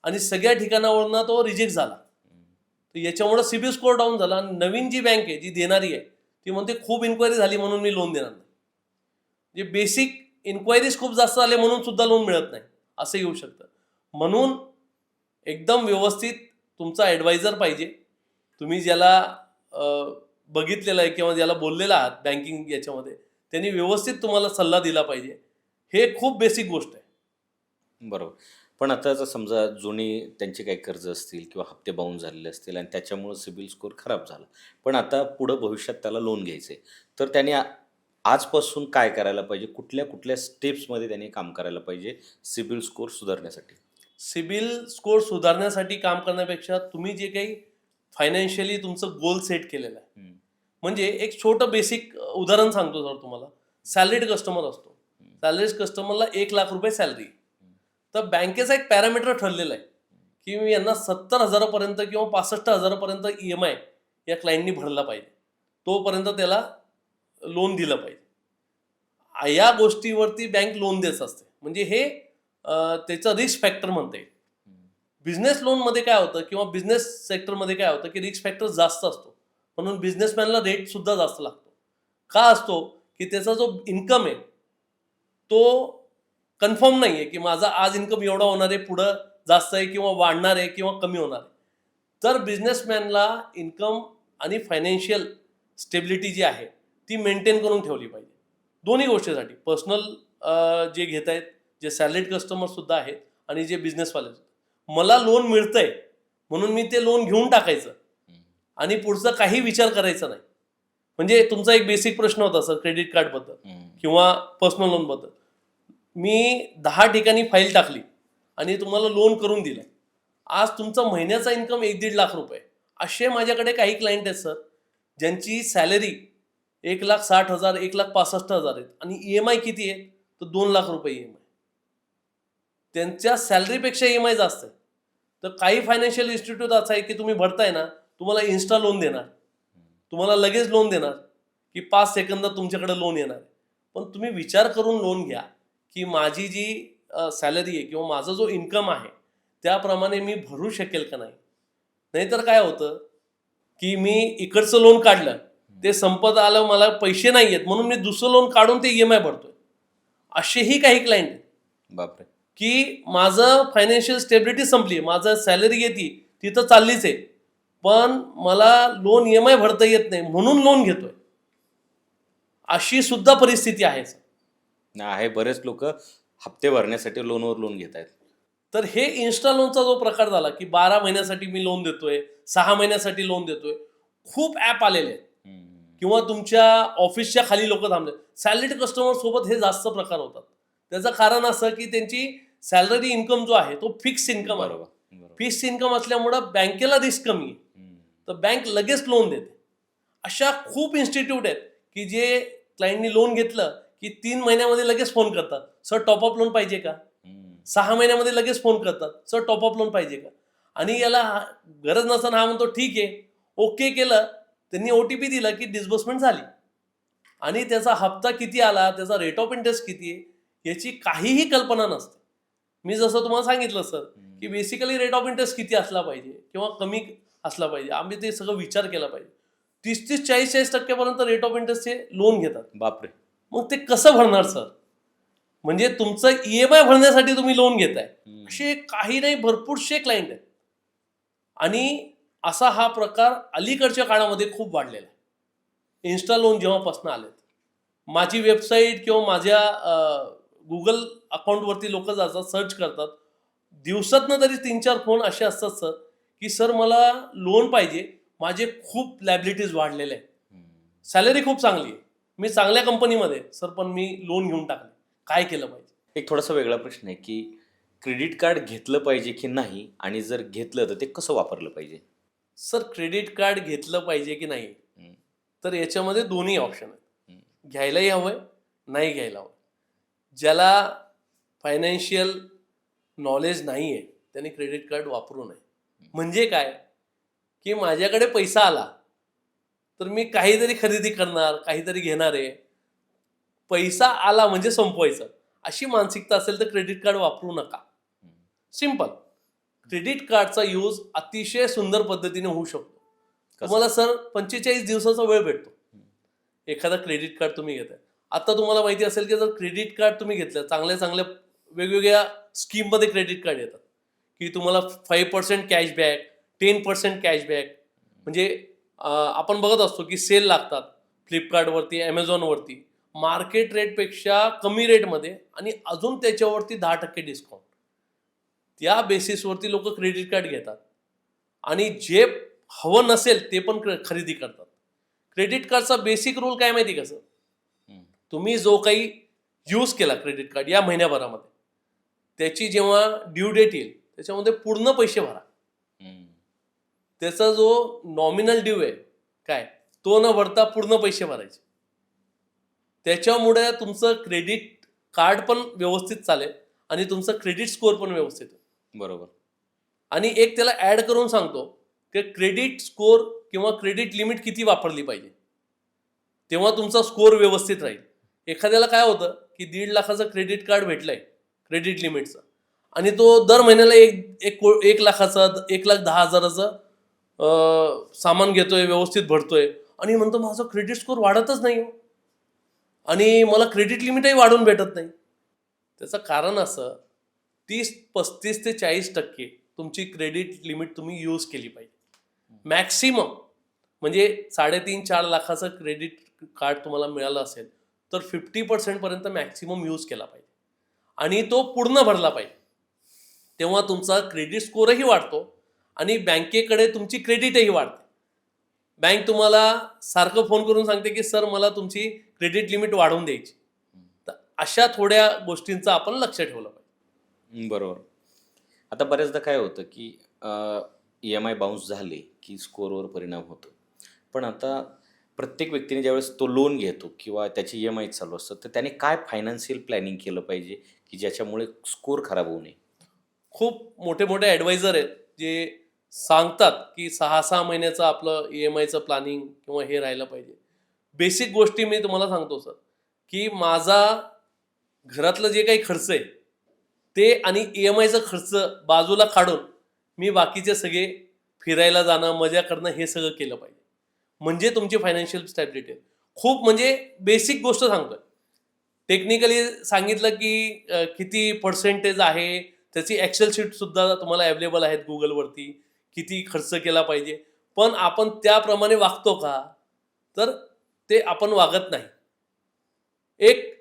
आणि सगळ्या ठिकाणावरनं तो रिजेक्ट झाला. तर याच्यामुळे सिबिल स्कोर डाऊन झाला आणि नवीन जी बँक आहे जी देणारी आहे ती म्हणते खूप इन्क्वायरी झाली म्हणून मी लोन देणार नाही. जे बेसिक इन्क्वायरीज खूप जास्त आले म्हणून सुद्धा लोन मिळत नाही, असं येऊ शकतं. म्हणून एकदम व्यवस्थित तुमचा ॲडवायझर पाहिजे. तुम्ही ज्याला बघितलेलं आहे किंवा ज्याला बोललेला आहात बँकिंग याच्यामध्ये, त्यांनी व्यवस्थित तुम्हाला सल्ला दिला पाहिजे. हे खूप बेसिक गोष्ट आहे. बरोबर. पण आता जर समजा जुनी त्यांची काही कर्ज असतील किंवा हप्ते बाउन्स झालेले असतील आणि त्याच्यामुळं सिबिल स्कोर खराब झाला. पण आता पुढं भविष्यात त्याला लोन घ्यायचं आहे. तर त्याने आजपासून काय करायला पाहिजे? कुठल्या कुठल्या स्टेप्समध्ये त्यांनी काम करायला पाहिजे सिबिल स्कोर सुधारण्यासाठी? सिबिल स्कोर सुधारण्यासाठी काम करण्यापेक्षा तुम्ही जे काही फायनान्शियली तुमचं गोल सेट केलेलं आहे, हम्म, म्हणजे एक छोटं बेसिक उदाहरण सांगतो सर तुम्हाला. सॅलरीड कस्टमर असतो, सॅलरीड कस्टमरला 1,00,000 रुपये सॅलरी, तर बँकेचा एक पॅरामीटर ठरलेला आहे की मी यांना 70,000पर्यंत किंवा 65,000पर्यंत EMI या क्लायंटनी भरला पाहिजे, तोपर्यंत त्याला लोन दिलं पाहिजे. या गोष्टीवरती बँक लोन देत असते. म्हणजे हे त्याचं रिस्क फॅक्टर म्हणते. बिझनेस लोनमध्ये काय होतं किंवा बिझनेस सेक्टरमध्ये काय होतं की रिस्क फॅक्टर जास्त असतो, म्हणून बिझनेसमॅनला रेट सुद्धा जास्त लागतो. का असतो की त्याचा जो इन्कम आहे तो कन्फर्म नाही आहे की माझा आज इन्कम एवढा होणार आहे, पुढं जास्त आहे किंवा वाढणार आहे किंवा कमी होणार आहे. तर बिझनेसमॅनला इन्कम आणि फायनान्शियल स्टेबिलिटी जी आहे ती मेंटेन करून ठेवली पाहिजे. दोन्ही गोष्टीसाठी, पर्सनल जे घेत आहेत, जे सॅलरीड कस्टमर सुद्धा आहेत आणि जे बिझनेसवाले. मला लोन मिळतंय म्हणून मी ते लोन घेऊन टाकायचं आणि पुढचा काही विचार करायचा नाही. म्हणजे तुमचा एक बेसिक प्रश्न होता सर क्रेडिट कार्डबद्दल किंवा पर्सनल लोनबद्दल. मी 10 ठिकाणी फाईल टाकली आणि तुम्हाला लोन करून दिलं. आज तुमचा महिन्याचा इन्कम 1-1.5 लाख रुपये. असे माझ्याकडे काही क्लायंट आहेत सर ज्यांची सॅलरी 1,60,000 1,65,000 आहेत आणि EMI किती आहे तर 2 लाख रुपये EMI. त्यांच्या सॅलरीपेक्षा EMI जास्त आहे. तर काही फायनान्शियल इन्स्टिट्यूट असं आहे की तुम्ही भरताय ना, तुम्हाला इन्स्टा लोन देणार, तुम्हाला लगेच लोन देणार की 5 सेकंदात तुमच्याकडे लोन येणार. पण तुम्ही विचार करून लोन घ्या की माझी जी सॅलरी आहे किंवा माझा जो इन्कम आहे त्याप्रमाणे मी भरू शकेल का नाही. नाहीतर काय होतं की मी इकडचं लोन काढलं, ते संपत आलं, मला पैसे नाही आहेत म्हणून मी दुसरं लोन काढून ते EMI भरतोय. असेही काही क्लायंट आहेत बापरे. की माझं फायनान्शियल स्टेबिलिटी संपली, माझं सॅलरी येते तिथं चाललीच आहे, पण मला लोन EMI भरता येत नाही म्हणून लोन घेतोय. अशी सुद्धा परिस्थिती आहे. आहे, बरेच लोक हप्ते भरण्यासाठी लोनवर लोन घेत आहेत. तर हे इन्स्टा लोनचा जो प्रकार झाला की 12 महिन्यासाठी मी लोन देतोय, 6 महिन्यासाठी लोन देतोय, खूप ॲप आलेले आहेत किंवा तुमच्या ऑफिसच्या खाली लोक थांबले. सॅलरीड कस्टमर सोबत हे जास्त प्रकार होतात. त्याचं कारण असं की त्यांची सॅलरी इन्कम जो आहे तो फिक्स इन्कम आहे. बरोबर. फिक्स इन्कम असल्यामुळं बँकेला रिस्क कमी आहे, तर बँक लगेच लोन देते. अशा खूप इन्स्टिट्यूट आहेत की जे क्लायंटनी लोन घेतलं की 3 महिन्यामध्ये लगेच फोन करतात, सर टॉपअप लोन पाहिजे का. 6 महिन्यामध्ये लगेच फोन करतात, सर टॉपअप लोन पाहिजे का. आणि याला गरज नसताना हा म्हणतो ठीक आहे, ओके केलं, त्यांनी OTP दिला की डिस्बर्समेंट झाली आणि त्याचा हप्ता किती आला, त्याचा रेट ऑफ इंटरेस्ट किती आहे याची काहीही कल्पना नसते. मी जसं तुम्हाला सांगितलं सर की बेसिकली रेट ऑफ इंटरेस्ट किती असला पाहिजे किंवा कमी असला पाहिजे, आम्ही ते सगळं विचार केला पाहिजे. 30-30, 40-40% रेट ऑफ इंटरेस्टचे लोन घेतात. बापरे. मग ते कसं भरणार सर. म्हणजे तुमचं EMI भरण्यासाठी तुम्ही लोन घेताय. असे काही नाही, भरपूरशे क्लायंट आहेत. आणि असा हा प्रकार अलीकडच्या काळामध्ये खूप वाढलेला आहे. इन्स्टा लोन जेव्हापासून आलेत, माझी वेबसाईट किंवा माझ्या गुगल अकाउंटवरती लोक जातात, सर्च करतात, दिवसातनं तरी 3-4 फोन असे असतात सर की सर मला लोन पाहिजे, माझे खूप लायबिलिटीज वाढलेले आहेत, सॅलरी खूप चांगली आहे, मी चांगल्या कंपनीमध्ये सर, पण मी लोन घेऊन टाकले, काय केलं पाहिजे. एक थोडासा वेगळा प्रश्न आहे की क्रेडिट कार्ड घेतलं पाहिजे की नाही, आणि जर घेतलं तर ते कसं वापरलं पाहिजे? सर क्रेडिट कार्ड घेतलं पाहिजे की नाही, तर याच्यामध्ये दोन्ही ऑप्शन आहेत. घ्यायलाही हवंय, नाही घ्यायला हवं. ज्याला फायनान्शियल नॉलेज नाही आहे त्याने क्रेडिट कार्ड वापरू नये. म्हणजे काय की माझ्याकडे पैसा आला तर मी काहीतरी खरेदी करणार, काहीतरी घेणार आहे, पैसा आला म्हणजे संपवायचं, अशी मानसिकता असेल तर क्रेडिट कार्ड वापरू नका. सिंपल. क्रेडिट कार्डचा यूज अतिशय सुंदर पद्धतीने होऊ शकतो. तुम्हाला सर 45 दिवसाचा वेळ भेटतो. एखादा क्रेडिट कार्ड तुम्ही घेताय, आता तुम्हाला माहिती असेल की जर क्रेडिट कार्ड तुम्ही घेतलं, चांगल्या चांगल्या वेगवेगळ्या स्कीममध्ये क्रेडिट कार्ड येतात की तुम्हाला 5% कॅशबॅक, 10% कॅशबॅक. म्हणजे आपण बघत असतो की सेल लागतात फ्लिपकार्टवरती, ॲमेझॉनवरती, मार्केट रेटपेक्षा कमी रेटमध्ये आणि अजून त्याच्यावरती 10% डिस्काउंट. त्या बेसिसवरती लोक क्रेडिट कार्ड घेतात आणि जे हवं नसेल ते पण खरेदी करतात. क्रेडिट कार्डचा बेसिक रूल काय माहिती का सर, तुम्ही जो काही यूज केला क्रेडिट कार्ड या महिन्याभरामध्ये, त्याची जेव्हा ड्यू डेट येईल त्याच्यामध्ये पूर्ण पैसे भरा. त्याचा जो नॉमिनल ड्यू आहे काय, तो न भरता पूर्ण पैसे भरायचे. त्याच्यामुळे तुमचं क्रेडिट कार्ड पण व्यवस्थित चालेल आणि तुमचं क्रेडिट स्कोअर पण व्यवस्थित होईल. बरोबर. आणि एक त्याला ऍड करून सांगतो की क्रेडिट स्कोअर किंवा क्रेडिट लिमिट किती वापरली पाहिजे, तेव्हा तुमचा स्कोअर व्यवस्थित राहील. एखाद्याला काय होतं की 1.5 लाखाचं क्रेडिट कार्ड भेटलंय क्रेडिट लिमिटचं, आणि तो दर महिन्याला एक लाखाचं 1,10,000चं सामान घेतोय, व्यवस्थित भरतोय, आणि म्हणतो माझं क्रेडिट स्कोअर वाढतच नाही हो, आणि मला क्रेडिट लिमिटही वाढून भेटत नाही. त्याचं कारण असं, 35 ते 40% तुमची क्रेडिट लिमिट तुम्ही यूज केली पाहिजे. मॅक्सिमम म्हणजे 3.5-4 लाखाचं क्रेडिट कार्ड तुम्हाला मिळालं असेल तर 50% पर्यंत मॅक्सिमम यूज केला पाहिजे आणि तो पूर्ण भरला पाहिजे. तेव्हा तुमचा क्रेडिट स्कोअरही वाढतो आणि बँकेकडे तुमची क्रेडिटही वाढते. बँक तुम्हाला सारखं फोन करून सांगते की सर मला तुमची क्रेडिट लिमिट वाढवून द्यायची. तर अशा थोड्या गोष्टींचं आपण लक्ष ठेवलं पाहिजे. बरोबर. आता बऱ्याचदा काय होतं की EMI बाउन्स झाले की स्कोअरवर परिणाम होतो. पण आता प्रत्येक व्यक्तीने ज्यावेळेस तो लोन घेतो किंवा त्याची EMI चालू असतं, तर त्याने काय फायनान्शियल प्लॅनिंग केलं पाहिजे की ज्याच्यामुळे स्कोअर खराब होऊ नये? खूप मोठे मोठे ॲडवायझर आहेत जे सांगतात की 6-6 महिन्याचं आपलं EMIचं प्लॅनिंग किंवा हे राहिलं पाहिजे. बेसिक गोष्टी मी तुम्हाला सांगतो सर, की माझा घरातलं जे काही खर्च आहे ते आणि EMIचा खर्च बाजूला काढून मी बाकीचे सगळे फिरायला जाणं, मजा करणं हे सगळं केलं पाहिजे. म्हणजे तुमची फायनान्शियल स्टॅबिलिटी खूप म्हणजे बेसिक गोष्ट सांगतोय. टेक्निकली सांगितलं की किती पर्सेंटेज आहे, त्याची एक्सेल शीट सुद्धा तुम्हाला अवेलेबल आहेत गुगलवरती, किती खर्च केला पाहिजे. पण आपण त्याप्रमाणे वागतो का, तर ते आपण वागत नाही. एक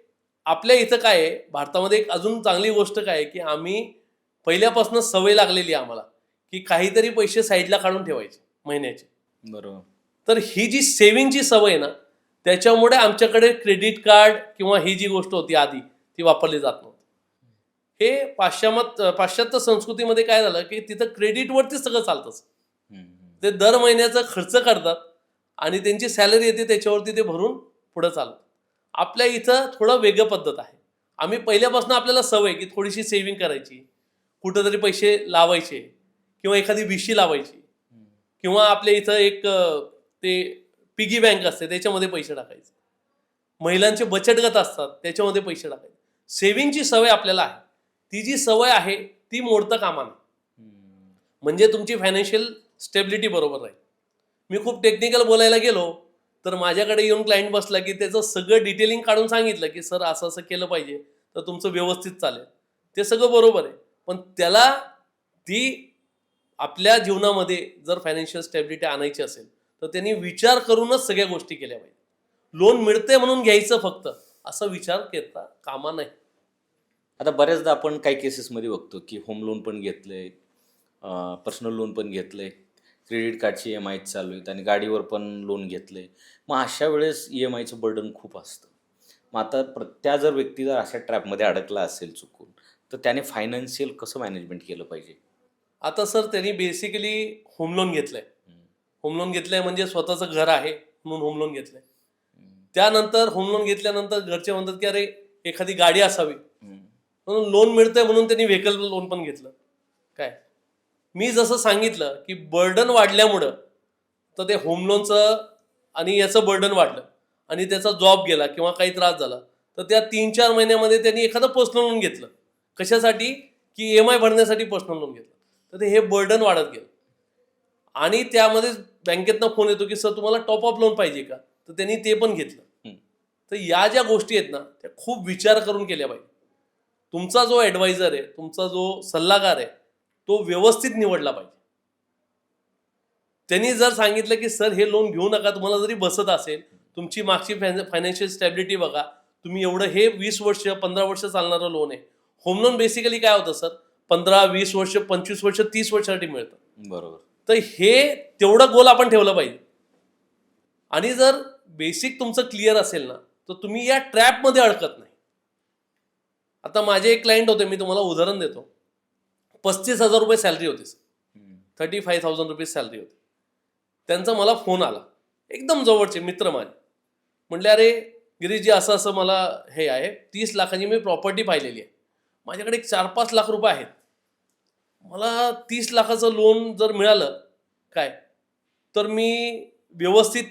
आपल्या इथं काय आहे भारतामध्ये, एक अजून चांगली गोष्ट काय आहे की आम्ही पहिल्यापासून सवय लागलेली आहे आम्हाला की काहीतरी पैसे साईडला काढून ठेवायचे महिन्याचे. बरोबर. तर ही जी सेव्हिंगची सवय आहे ना, त्याच्यामुळे आमच्याकडे क्रेडिट कार्ड किंवा ही जी गोष्ट होती आधी ती वापरली जात नव्हती. हे पाश्चात्य संस्कृतीमध्ये काय झालं की तिथं क्रेडिटवरती सगळं चालतंच. ते दर महिन्याचा खर्च करतात आणि त्यांची सॅलरी येते त्याच्यावरती ते भरून पुढे चालतात. आपल्या इथं थोडं वेगळं पद्धत आहे. आम्ही पहिल्यापासून आपल्याला सवय की थोडीशी सेव्हिंग करायची, कुठंतरी पैसे लावायचे किंवा एखादी भिशी लावायची, किंवा आपल्या इथं एक ते पिगी बँक असते त्याच्यामध्ये पैसे टाकायचे, महिलांचे बचत गट असतात त्याच्यामध्ये पैसे टाकायचे. सेव्हिंगची सवय आपल्याला आहे, ती जी सवय आहे ती मोडता कामा नये. म्हणजे तुमची फायनान्शियल स्टेबिलिटी बरोबर राहील. मी खूप टेक्निकल बोलायला गेलो तर माझ्याकडे येऊन क्लायंट बसला की त्याचं सगळं डिटेलिंग काढून सांगितलं की सर असं असं केलं पाहिजे तर तुमचं व्यवस्थित चालेल. ते सगळं बरोबर आहे, पण त्याला ती आपल्या जीवनामध्ये जर फायनान्शियल स्टॅबिलिटी आणायची असेल तर त्यांनी विचार करूनच सगळ्या गोष्टी केल्या पाहिजे. लोन मिळते म्हणून घ्यायचं फक्त असा विचार करता कामा नाही. आता बऱ्याचदा आपण काही केसेसमध्ये बघतो की होम लोन पण घेतलंय, पर्सनल लोन पण घेतलंय, क्रेडिट कार्डची EMI चालू आहेत आणि गाडीवर पण लोन घेतलंय. मग अशा वेळेस EMIचं बर्डन खूप असतं. मग आता त्या जर व्यक्ती जर अशा ट्रॅपमध्ये अडकला असेल चुकून, तर त्याने फायनान्शियल कसं मॅनेजमेंट केलं पाहिजे? आता सर त्यांनी बेसिकली होम लोन घेतलंय. होम लोन घेतलंय म्हणजे स्वतःचं घर आहे म्हणून होम लोन घेतलंय. त्यानंतर होम लोन घेतल्यानंतर घरचे म्हणतात की अरे एखादी गाडी असावी म्हणून लोन मिळतंय म्हणून त्यांनी व्हेकल लोन पण घेतलं. काय मी जसं सांगितलं की बर्डन वाढल्यामुळं तर ते होम लोनचं आणि याचं बर्डन वाढलं आणि त्याचा जॉब गेला किंवा काही त्रास झाला तर त्या 3-4 महिन्यामध्ये त्यांनी एखादं पर्सनल लोन घेतलं. कशासाठी की EMI भरण्यासाठी पर्सनल लोन घेतलं. तर हे बर्डन वाढत गेलं आणि त्यामध्ये बँकेतनं फोन येतो की सर तुम्हाला टॉपअप लोन पाहिजे का, तर त्यांनी ते पण घेतलं. तर या ज्या गोष्टी आहेत ना त्या खूप विचार करून केल्या पाहिजे. तुमचा जो ॲडवायझर आहे, तुमचा जो सल्लागार आहे तो व्यवस्थित निवडला पाहिजे. त्यांनी जर सांगितलं की सर हे लोन घेऊ नका, तुम्हाला जरी बसत असेल, तुमची मागची फायनान्शियल स्टॅबिलिटी बघा, तुम्ही एवढं हे 20 वर्ष 15 वर्ष चालणारं लोन आहे. होम लोन बेसिकली काय होतं सर, 15-20 वर्ष 25 वर्ष 30 वर्षासाठी मिळतं. बरोबर. तर हे तेवढं गोल आपण ठेवलं पाहिजे. आणि जर बेसिक तुमचं क्लिअर असेल ना तर तुम्ही या ट्रॅपमध्ये अडकत नाही. आता माझे एक क्लायंट होते, मी तुम्हाला उदाहरण देतो. 35,000 रुपये सॅलरी होती सर. 35,000 रुपीज सॅलरी होती. त्यांचा मला फोन आला, एकदम जवळचे मित्र माझे. म्हटले, अरे गिरीशजी, असं असं मला हे आहे, 30 लाखांची मी प्रॉपर्टी पाहिलेली आहे, माझ्याकडे एक 4-5 लाख रुपये आहेत, मला 30 लाखाचं लोन जर मिळालं काय तर मी व्यवस्थित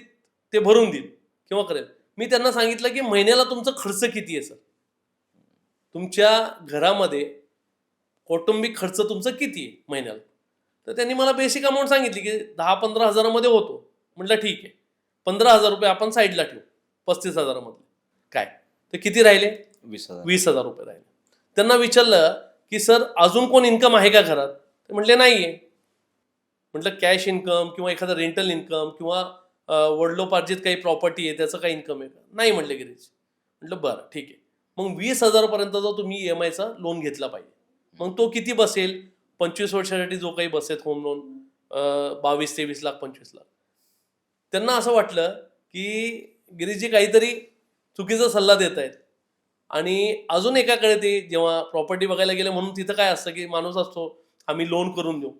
ते भरून देईन किंवा करेल. मी त्यांना सांगितलं की महिन्याला तुमचा खर्च किती आहे सर, तुमच्या घरामध्ये कौटुंबिक खर्च तुमचं किती आहे महिन्याला. तर त्यांनी मला बेसिक अमाऊंट सांगितली की 10-15 हजारामध्ये होतो. म्हटलं ठीक आहे, 15,000 रुपये आपण साईडला ठेवू 35,000 काय, तर किती राहिले? 20,000 रुपये राहिले. त्यांना विचारलं की सर अजून कोण इन्कम आहे का घरात? ते म्हटले नाही आहे. म्हटलं कॅश इन्कम किंवा एखादा रेंटल इन्कम किंवा वडिलोपार्जित काही प्रॉपर्टी आहे त्याचं काही इन्कम आहे का? नाही म्हटले गिरीश. म्हटलं बरं ठीक आहे, मग 20,000 पर्यंतचा तुम्ही EMIचा लोन घेतला पाहिजे. मग तो किती बसेल? 25 वर्षासाठी जो काही बसेल होम लोन, 22-23 लाख 25 लाख. त्यांना असं वाटलं की गिरीशजी काहीतरी चुकीचा सल्ला देत आहेत. आणि अजून एकाकडे ते जेव्हा प्रॉपर्टी बघायला गेले, म्हणून तिथं काय असतं की माणूस असतो, आम्ही लोन करून देऊ.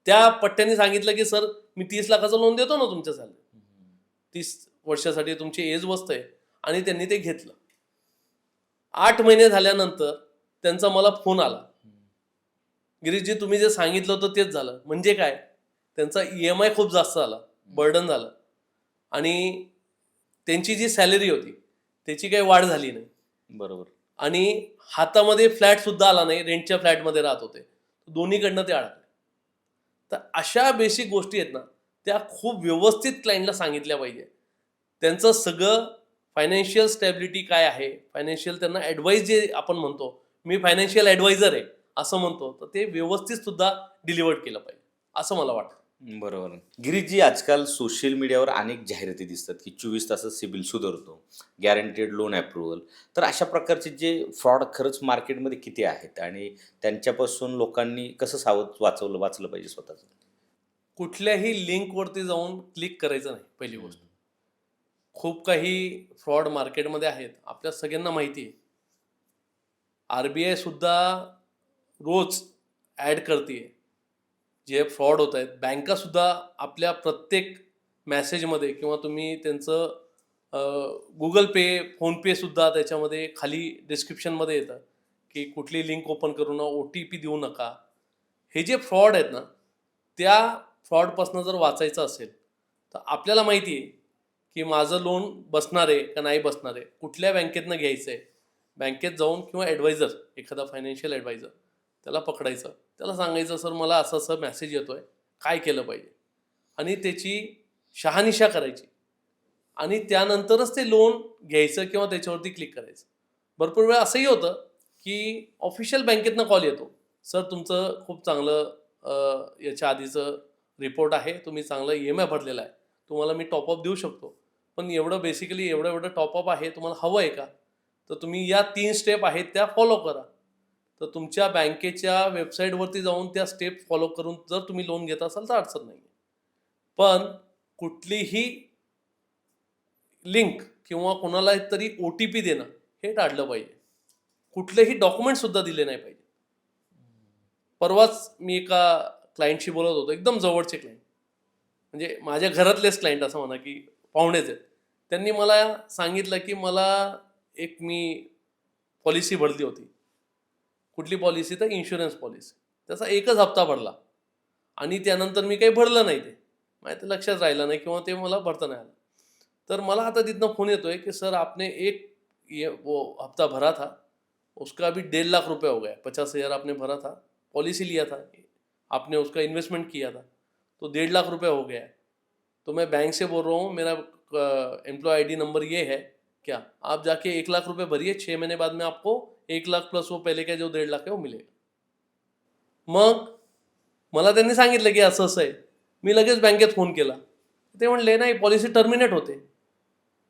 त्या पट्ट्याने सांगितलं की सर मी 30 लाखाचं लोन देतो ना तुमच्या सॅलरी, 30 वर्षासाठी तुमची एज बसतंय. आणि त्यांनी ते घेतलं. 8 महिने झाल्यानंतर त्यांचा मला फोन आला, गिरीशजी तुम्ही जे सांगितलं होतं तेच झालं. म्हणजे काय, त्यांचा EMI खूप जास्त झाला, बर्डन झालं, आणि त्यांची जी सॅलरी होती त्याची काही वाढ झाली नाही. बरोबर. आणि हातामध्ये फ्लॅट सुद्धा आला नाही, रेंटच्या फ्लॅटमध्ये राहत होते, दोन्हीकडनं ते अडकले. तर अशा बेसिक गोष्टी आहेत ना, त्या खूप व्यवस्थित क्लायंटला सांगितल्या पाहिजे. त्यांचं सगळं फायनान्शियल स्टॅबिलिटी काय आहे, फायनान्शियल त्यांना ॲडवाईस जे आपण म्हणतो, मी फायनान्शियल ॲडवायझर आहे असं म्हणतो, तर ते व्यवस्थित सुद्धा डिलिव्हर्ड केलं पाहिजे असं मला वाटतं. बरोबर. गिरीशजी, आजकाल सोशल मीडियावर अनेक जाहिराती दिसतात की 24 तासात सिबिल सुधारतो, गॅरंटेड लोन अप्रुव्हल. तर अशा प्रकारचे जे फ्रॉड खरंच मार्केटमध्ये किती आहेत आणि त्यांच्यापासून लोकांनी कसं वाचलं पाहिजे स्वतःचं? कुठल्याही लिंकवरती जाऊन क्लिक करायचं नाही, पहिली गोष्ट. खूप काही फ्रॉड मार्केटमध्ये आहेत, आपल्या सगळ्यांना माहिती आहे. RBI सुद्धा रोज ॲड करते जे फ्रॉड होत आहेत. बँका सुद्धा आपल्या प्रत्येक मेसेजमध्ये किंवा तुम्ही त्यांचं गुगल पे, फोनपे सुद्धा त्याच्यामध्ये खाली डिस्क्रिप्शनमध्ये येतं की कुठली लिंक ओपन करू नका, OTP देऊ नका. हे जे फ्रॉड आहेत ना, त्या फ्रॉडपासून जर वाचायचं असेल तर आपल्याला माहिती आहे की माझं लोन बसणार आहे का नाही बसणार आहे, कुठल्या बँकेतनं घ्यायचं आहे. बँकेत जाऊन किंवा ॲडवायझर, एखादा फायनान्शियल ॲडवायझर, त्याला पकडायचं, त्याला सांगायचं सर मला असं असं मेसेज येतो आहे, काय केलं पाहिजे, आणि त्याची शहानिशा करायची, आणि त्यानंतरच ते लोन घ्यायचं किंवा त्याच्यावरती क्लिक करायचं. भरपूर वेळा असंही होतं की ऑफिशियल बँकेतनं कॉल येतो, सर तुमचं खूप चांगलं याच्या आधीचं रिपोर्ट आहे, तुम्ही चांगलं EMI भरलेला आहे, तुम्हाला मी टॉपअप देऊ शकतो, पण एवढं बेसिकली एवढं टॉपअप आहे, तुम्हाला हवं आहे का, तर तुम्ही या 3 स्टेप आहेत त्या फॉलो करा. तर तुमच्या बँकेच्या वेबसाईटवरती जाऊन त्या स्टेप फॉलो करून जर तुम्ही लोन घेत असाल तर अडचण नाही. पण कुठलीही लिंक किंवा कोणाला तरी OTP देणं हे टाळलं पाहिजे. कुठलेही डॉक्युमेंट सुद्धा दिले नाही पाहिजे. परवाच मी एका क्लायंटशी बोलत होतो, एकदम जवळचे क्लायंट, म्हणजे माझ्या घरातलेच क्लायंट असं म्हणा की पाहुणेच आहेत. त्यांनी मला सांगितलं की मला मी पॉलिसी भरली होती. कुठली पॉलिसी? तर इन्शुरन्स पॉलिसी. त्याचा एकच हप्ता भरला आणि त्यानंतर मी काही भरलं नाही, ते माझ्या लक्षात राहिलं नाही किंवा ते मला भरता नाही आलं. तर मला आता तिथनं फोन येतोय की सर आपने वो हफ्ता भरा था, उसका अभी 1.5 लाख रुपए हो गया, 50,000 आपने भरा था, पॉलिसी लिया था आपने, उसका इन्वेस्टमेंट किया था, तो 1.5 लाख रुपए हो गया है. तो मैं बैंक से बोल रहा हूँ, मेरा एम्प्लॉय ID नंबर ये है, क्या आप जाके 1 लाख रुपए भरिए, 6 महीने बाद में आपको 1 लाख प्लस वो पहले का जो 1.5 लाख है वो मिलेगा. मग मला त्यांनी सांगितलं की असं असं आहे. मी लगेच बँकेत फोन केला. ते म्हणले नाही, पॉलिसी टर्मिनेट होते.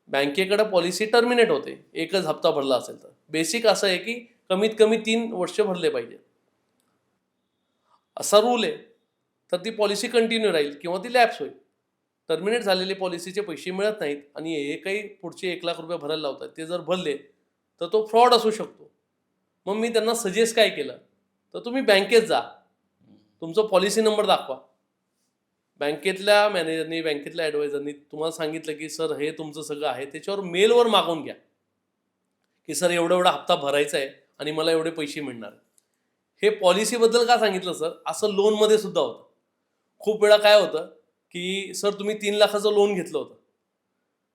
बँकेकडे पॉलिसी टर्मिनेट होते एकच हप्ता भरला असेल तर. बेसिक असं आहे की कमीत कमी 3 वर्ष भरले पाहिजे, असा रूल आहे. तर ती पॉलिसी कंटिन्यू राहील किंवा ती लॅप्स होईल. टर्मिनेट झालेले पॉलिसीचे पैसे मिळत नाहीत आणि हे काही पुढचे 1,00,000 रुपये भरायला लावतात, ते जर भरले तर तो फ्रॉड असू शकतो. मग मी त्यांना सजेस्ट काय केलं, तर तुम्ही बँकेत जा, तुमचा पॉलिसी नंबर दाखवा. बँकेतल्या मॅनेजरनी, बँकेतल्या ॲडवायझरनी तुम्हाला सांगितलं की सर हे तुमचं सगळं आहे, त्याच्यावर मेलवर मागून घ्या की सर एवढा एवढा हप्ता भरायचा आहे आणि मला एवढे पैसे मिळणार. हे पॉलिसीबद्दल का सांगितलं सर, असं लोनमध्ये सुद्धा होतं. खूप वेळा काय होतं की सर तुम्ही 3,00,000चं लोन घेतलं होतं,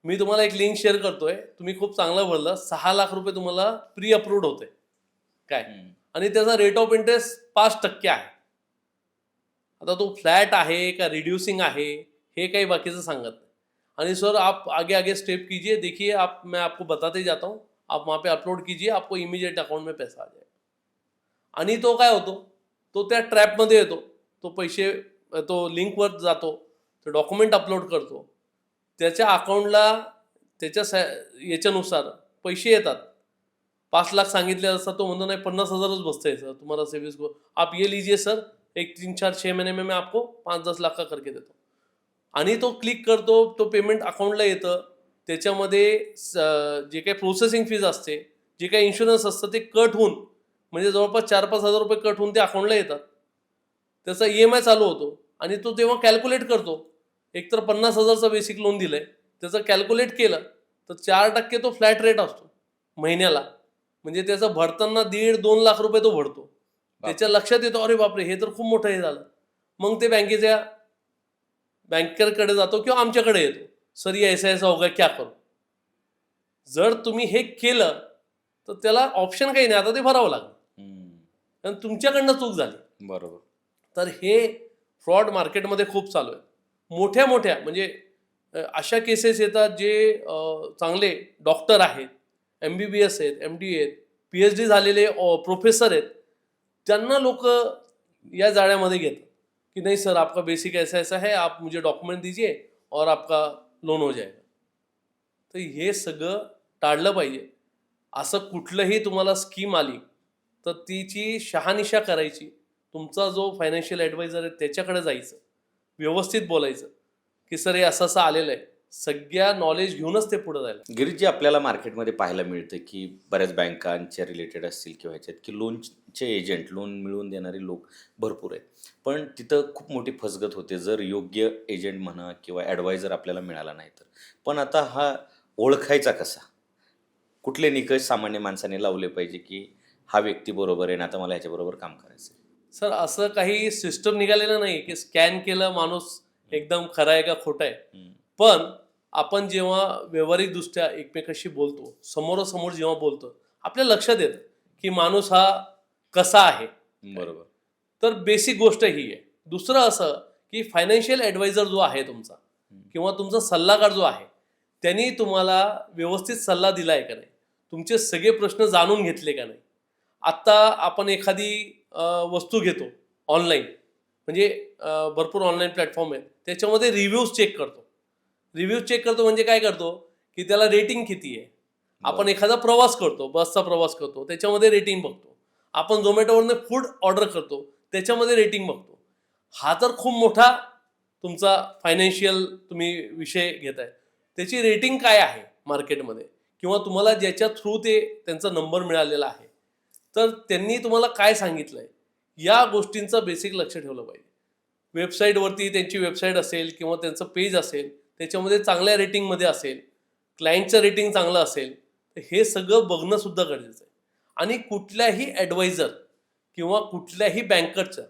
मी तुम्हाला एक लिंक शेअर करतोय, तुम्ही खूप चांगलं भरलं, 6,00,000 रुपये तुम्हाला प्री अप्रूव्ड होते काय, आणि त्याचा रेट ऑफ इंटरेस्ट 5% आहे. आता तो फ्लॅट आहे का रिड्यूसिंग आहे हे काही बाकीचं सांगत नाही. आणि सर आप आगे आगे स्टेप कीजिए, देखिए आप, मैं आपको बताते जाता हूँ, आप वहाँ पे अपलोड कीजिए, आपको इमीडिएट अकाउंट में पैसा आ जाएगा. आणि तो काय होतो, तो त्या ट्रॅपमध्ये येतो, तो पैसे, तो लिंकवर जातो, तो डॉक्युमेंट अपलोड करतो, त्याच्या अकाउंटला त्याच्या याच्यानुसार पैसे येतात. 5,00,000 सांगितले असतात, तो म्हणतो नाही 50,000च बसतंय सर, तुम्हाला सेविंग स्कोर आप ये लीजिए सर, एक 3-4-6 महीने में मैं आपको 5-10 लाख का करके देतो. आणि तो क्लिक करतो, तो पेमेंट अकाउंटला येतं, त्याच्यामध्ये जे काही प्रोसेसिंग फीज असते, जे काही इन्शुरन्स असतं ते कट होऊन, म्हणजे जवळपास 4-5 हजार रुपये कट होऊन ते अकाउंटला येतात. त्याचा EMI चालू होतो आणि तो तेव्हा कॅल्क्युलेट करतो. एकतर 50,000चं बेसिक लोन दिलंय, त्याचं कॅल्क्युलेट केलं तर 4% तो फ्लॅट रेट असतो महिन्याला, म्हणजे त्याचं भरताना 1.5-2 लाख रुपये तो भरतो. त्याच्या लक्षात येतो अरे बापरे हे तर खूप मोठं हे झालं. मग ते बँकेकडे जातो किंवा आमच्याकडे येतो, सर ये ऐसा ऐसा होगा क्या करू. जर तुम्ही हे केलं तर त्याला ऑप्शन काही नाही, आता ते भरावं लागलं, कारण तुमच्याकडनं चूक झाली. बरोबर. तर हे फ्रॉड मार्केटमध्ये खूप चालू आहे. मोठ्या मोठ्या म्हणजे अशा केसेस येतात जे चांगले डॉक्टर आहेत, MBBS आहेत, MD आहेत, PhD झालेले प्रोफेसर आहेत, त्यांना लोक या जाळ्यामध्ये घेतात कि नहीं सर आपका बेसिक ऐसा ऐसा है, आप मुझे डॉक्युमेंट दीजिए और आपका लोन हो जाएगा. तर हे सगळं टाळलं पाहिजे. असं कुठलंही तुम्हाला स्कीम आली तर तिची शहानिशा करायची. तुमचा जो फायनान्शियल ॲडवायझर आहे त्याच्याकडे जायचं, व्यवस्थित बोलायचं की सर हे असं असं आलेलं आहे, सगळ्या नॉलेज घेऊनच ते पुढे जायला. गिरीश जी, आपल्याला मार्केटमध्ये पाहायला मिळतं की बऱ्याच बँकांच्या रिलेटेड असतील किंवा ह्याच्यात की लोनचे एजंट, लोन मिळवून देणारे लोक भरपूर आहेत, पण तिथं खूप मोठी फसगत होते जर योग्य एजंट म्हणा किंवा ॲडवायझर आपल्याला मिळाला नाही तर. पण आता हा ओळखायचा कसा, कुठले निकष सामान्य माणसाने लावले पाहिजे की हा व्यक्ती बरोबर आहे ना, आता मला ह्याच्याबरोबर काम करायचं आहे? सर असं काही सिस्टम निघालेलं नाही की स्कॅन केलं माणूस एकदम खरा आहे का खोटा आहे. पण आपण जेव्हा व्यावहारिकदृष्ट्या एकमेकाशी बोलतो, समोरासमोर जेव्हा बोलतो, आपल्या लक्षात येतं की माणूस हा कसा आहे. बरोबर. तर बेसिक गोष्ट ही आहे. दुसरं असं की फायनान्शियल ॲडवायझर जो आहे तुमचा किंवा तुमचा सल्लागार जो आहे, त्यांनी तुम्हाला व्यवस्थित सल्ला दिला आहे का नाही, तुमचे सगळे प्रश्न जाणून घेतले का नाही. आत्ता आपण एखादी वस्तू घेतो ऑनलाईन, म्हणजे भरपूर ऑनलाईन प्लॅटफॉर्म आहेत, त्याच्यामध्ये रिव्ह्यूज चेक करतो. रिव्ह्यूज चेक करतो म्हणजे काय करतो की त्याला रेटिंग किती आहे. आपण एखादा प्रवास करतो, बसचा प्रवास करतो, त्याच्यामध्ये रेटिंग बघतो. आपण झोमॅटोवरनं फूड ऑर्डर करतो, त्याच्यामध्ये रेटिंग बघतो. हा तर खूप मोठा तुमचा फायनान्शियल तुम्ही विषय घेताय, त्याची रेटिंग काय आहे मार्केटमध्ये, किंवा तुम्हाला ज्याच्या थ्रू ते त्यांचा नंबर मिळालेला आहे, तर त्यांनी तुम्हाला काय सांगितलंय, या गोष्टींचं बेसिक लक्ष ठेवलं पाहिजे. वेबसाईटवरती त्यांची वेबसाईट असेल किंवा त्यांचं पेज असेल, त्याच्यामध्ये चांगल्या रेटिंगमध्ये असेल, क्लायंटचं रेटिंग चांगलं असेल, तर हे सगळं बघणं सुद्धा गरजेचं आहे. आणि कुठल्याही ॲडवायझर किंवा कुठल्याही बँकरच्या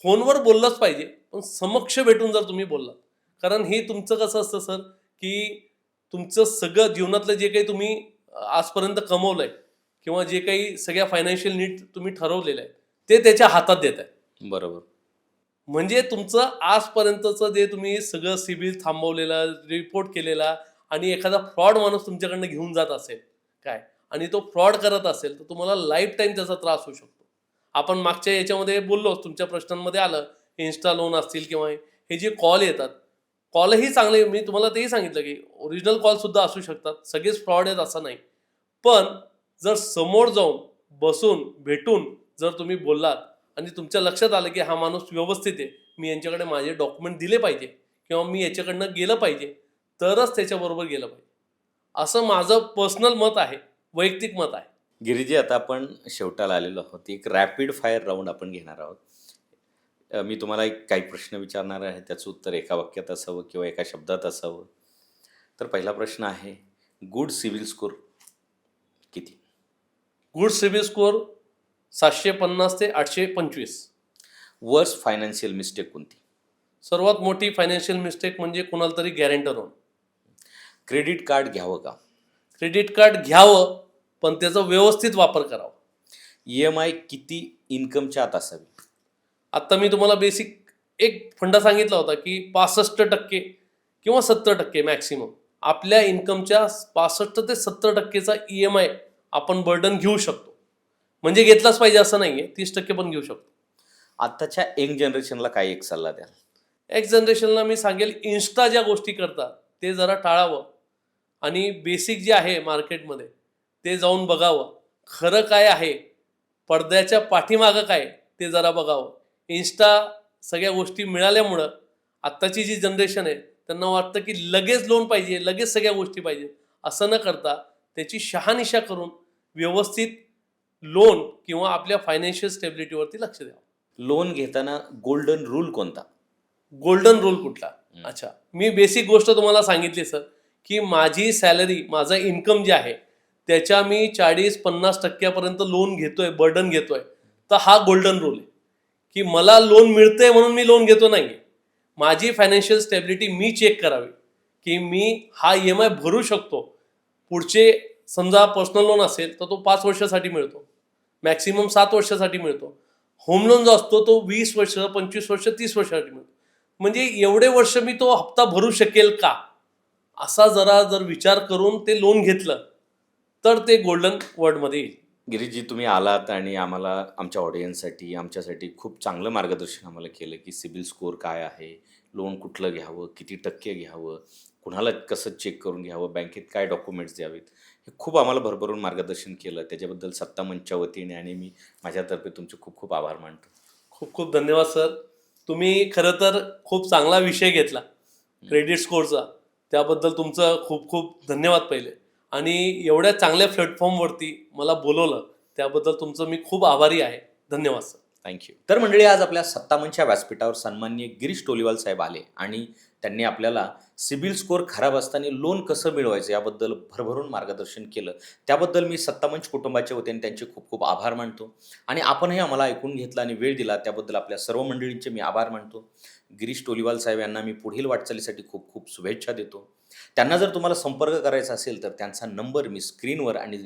फोनवर बोललंच पाहिजे, पण समक्ष भेटून जर तुम्ही बोललात, कारण हे तुमचं कसं असतं सर की तुमचं सगळं जीवनातलं जे काही तुम्ही आजपर्यंत कमवलंय किंवा जे काही सगळ्या फायनान्शियल नीड तुम्ही ठरवलेलं आहे ते त्याच्या हातात देत आहे. बरोबर. म्हणजे तुमचं आजपर्यंतचं जे तुम्ही सगळं सिबिल थांबवलेला, रिपोर्ट केलेला, आणि एखादा फ्रॉड माणूस तुमच्याकडनं घेऊन जात असेल काय, आणि तो फ्रॉड करत असेल, तर तुम्हाला लाईफ टाईम त्याचा त्रास होऊ शकतो. आपण मागच्या याच्यामध्ये बोललो, तुमच्या प्रश्नांमध्ये आलं, इन्स्टा लोन असतील किंवा हे जे कॉल येतात, कॉलही चांगले, मी तुम्हाला तेही सांगितलं की ओरिजिनल कॉल सुद्धा असू शकतात, सगळेच फ्रॉड आहेत असं नाही. पण जर समोर जाऊन बसून भेटून जर तुम्ही बोललात आणि तुमच्या लक्षात आलं की हा माणूस व्यवस्थित आहे, मी यांच्याकडे माझे डॉक्युमेंट दिले पाहिजे किंवा मी याच्याकडनं गेलं पाहिजे तरच त्याच्याबरोबर गेलं पाहिजे, असं माझं पर्सनल मत आहे, वैयक्तिक मत आहे. गिरीजी, आता आपण शेवटाला आलेलो आहोत. एक रॅपिड फायर राऊंड आपण घेणार आहोत. मी तुम्हाला काही प्रश्न विचारणार आहे, त्याचं उत्तर एका वाक्यात असावं किंवा एका शब्दात असावं. तर पहिला प्रश्न आहे, गुड सिबिल स्कोर किती? गुड सिबिल स्कोअर 750 ते 825. वर्स्ट फायनान्शियल मिस्टेक कोणती? सर्वात मोठी फायनान्शियल मिस्टेक म्हणजे कोणाला तरी गॅरेंटर होणं. क्रेडिट कार्ड घ्यावं का? क्रेडिट कार्ड घ्यावं, पण त्याचा व्यवस्थित वापर करावा. EMI किती इन्कमच्या आत असावी? आत्ता मी तुम्हाला बेसिक एक फंडा सांगितला होता की 65% किंवा 70% मॅक्सिमम आपल्या इन्कमच्या 65 ते 70%चा EMI आपण बर्डन घेऊ शकतो. म्हणजे घेतलाच पाहिजे असं नाहीये, 30% पण घेऊ शकतो. आत्ताच्या यंग जनरेशनला काय एक सल्ला द्याल? एक्स जनरेशनला मी सांगेल, इन्स्टा ज्या गोष्टी करतात ते जरा टाळावं आणि बेसिक जे आहे मार्केटमध्ये ते जाऊन बघावं. खरं काय आहे, पडद्याच्या पाठीमागं काय ते जरा बघावं. इन्स्टा सगळ्या गोष्टी मिळाल्यामुळं आत्ताची जी जनरेशन आहे त्यांना वाटतं की लगेच लोन पाहिजे, लगेच सगळ्या गोष्टी पाहिजे. असं न करता त्याची शहानिशा करून व्यवस्थित लोन किंवा आपल्या फायनान्शियल स्टेबिलिटीवरती लक्ष द्यावं. लोन घेताना गोल्डन रूल कोणता? गोल्डन रूल कुठला? अच्छा, मी बेसिक गोष्ट तुम्हाला सांगितली सर, की माझी सॅलरी, माझं इन्कम जे आहे त्याच्या मी 40-50% लोन घेतोय, बर्डन घेतोय, तर हा गोल्डन रूल आहे की मला लोन मिळतंय म्हणून मी लोन घेतो नाही. माझी फायनान्शियल स्टेबिलिटी मी चेक करावी की मी हा EMI भरू शकतो. पुढचे समजा पर्सनल लोन असेल तर तो 5 वर्षासाठी मिळतो, मॅक्सिमम 7 वर्षासाठी मिळतो. होम लोन जो असतो तो 20 वर्ष, 25 वर्ष, 30 वर्षासाठी मिळतो. म्हणजे एवढे वर्ष मी तो हप्ता भरू शकेल का, असा जर विचार करून ते लोन घेतलं तर ते गोल्डन वर्डमध्ये येईल. गिरीजी, तुम्ही आलात आणि आम्हाला, आमच्या ऑडियन्ससाठी, आमच्यासाठी खूप चांगलं मार्गदर्शन आम्हाला केलं की सिबिल स्कोअर काय आहे, लोन कुठलं घ्यावं, किती टक्के घ्यावं, कुणाला कसं चेक करून घ्यावं, बँकेत काय डॉक्युमेंट्स द्यावेत, हे खूप आम्हाला भरभरून मार्गदर्शन केलं. त्याच्याबद्दल सत्ता मंचच्या वतीने आणि मी माझ्यातर्फे तुमचे खूप खूप आभार मानतो. खूप खूप धन्यवाद सर. तुम्ही खरं तर खूप चांगला विषय घेतला क्रेडिट स्कोअरचा, त्याबद्दल तुमचं खूप खूप धन्यवाद पहिले. आणि एवढ्या चांगल्या प्लॅटफॉर्मवरती मला बोलवलं त्याबद्दल तुमचं मी खूप आभारी आहे. धन्यवाद सर. थँक्यू. तर मंडळी, आज आपल्या सत्तामंचच्या व्यासपीठावर सन्माननीय गिरीश टोलीवाल साहेब आले आणि त्यांनी आपल्याला सिबिल स्कोअर खराब असताना लोन कसं मिळवायचं याबद्दल भरभरून मार्गदर्शन केलं. त्याबद्दल मी सत्तामंच कुटुंबाच्या वतीने त्यांचे खूप खूप आभार मानतो. आणि आपणही आम्हाला ऐकून घेतलं आणि वेळ दिला त्याबद्दल आपल्या सर्व मंडळींचे मी आभार मानतो. गिरीश टोलीवाल साहेब यांना मी पुढील वाटचालीसाठी खूप खूप शुभेच्छा देतो. त्यांना जर तुम्हाला संपर्क करायचा असेल तर त्यांचा नंबर मी स्क्रीनवर आणि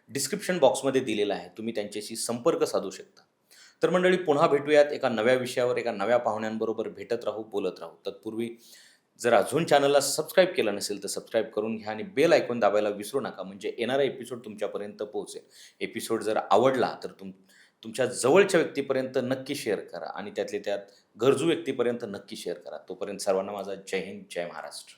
डिस्क्रिप्शन बॉक्समध्ये दिलेला आहे. तुम्ही त्यांच्याशी संपर्क साधू शकता. तर मंडळी, पुन्हा भेटूयात एका नव्या विषयावर, एका नव्या पाहुण्यांबरोबर भेटत राहू, बोलत राहू. तत्पूर्वी जर अजून चॅनलला सबस्क्राईब केलं नसेल तर सबस्क्राईब करून घ्या आणि बेल आयकॉन दाबायला विसरू नका, म्हणजे येणारा एपिसोड तुमच्यापर्यंत पोहोचेल. एपिसोड जर आवडला तर तुमच्या जवळच्या व्यक्तीपर्यंत नक्की शेअर करा आणि त्यातल्या त्यात गरजू व्यक्तीपर्यंत नक्की शेअर करा. तोपर्यंत सर्वांना माझा जय हिंद, जय महाराष्ट्र.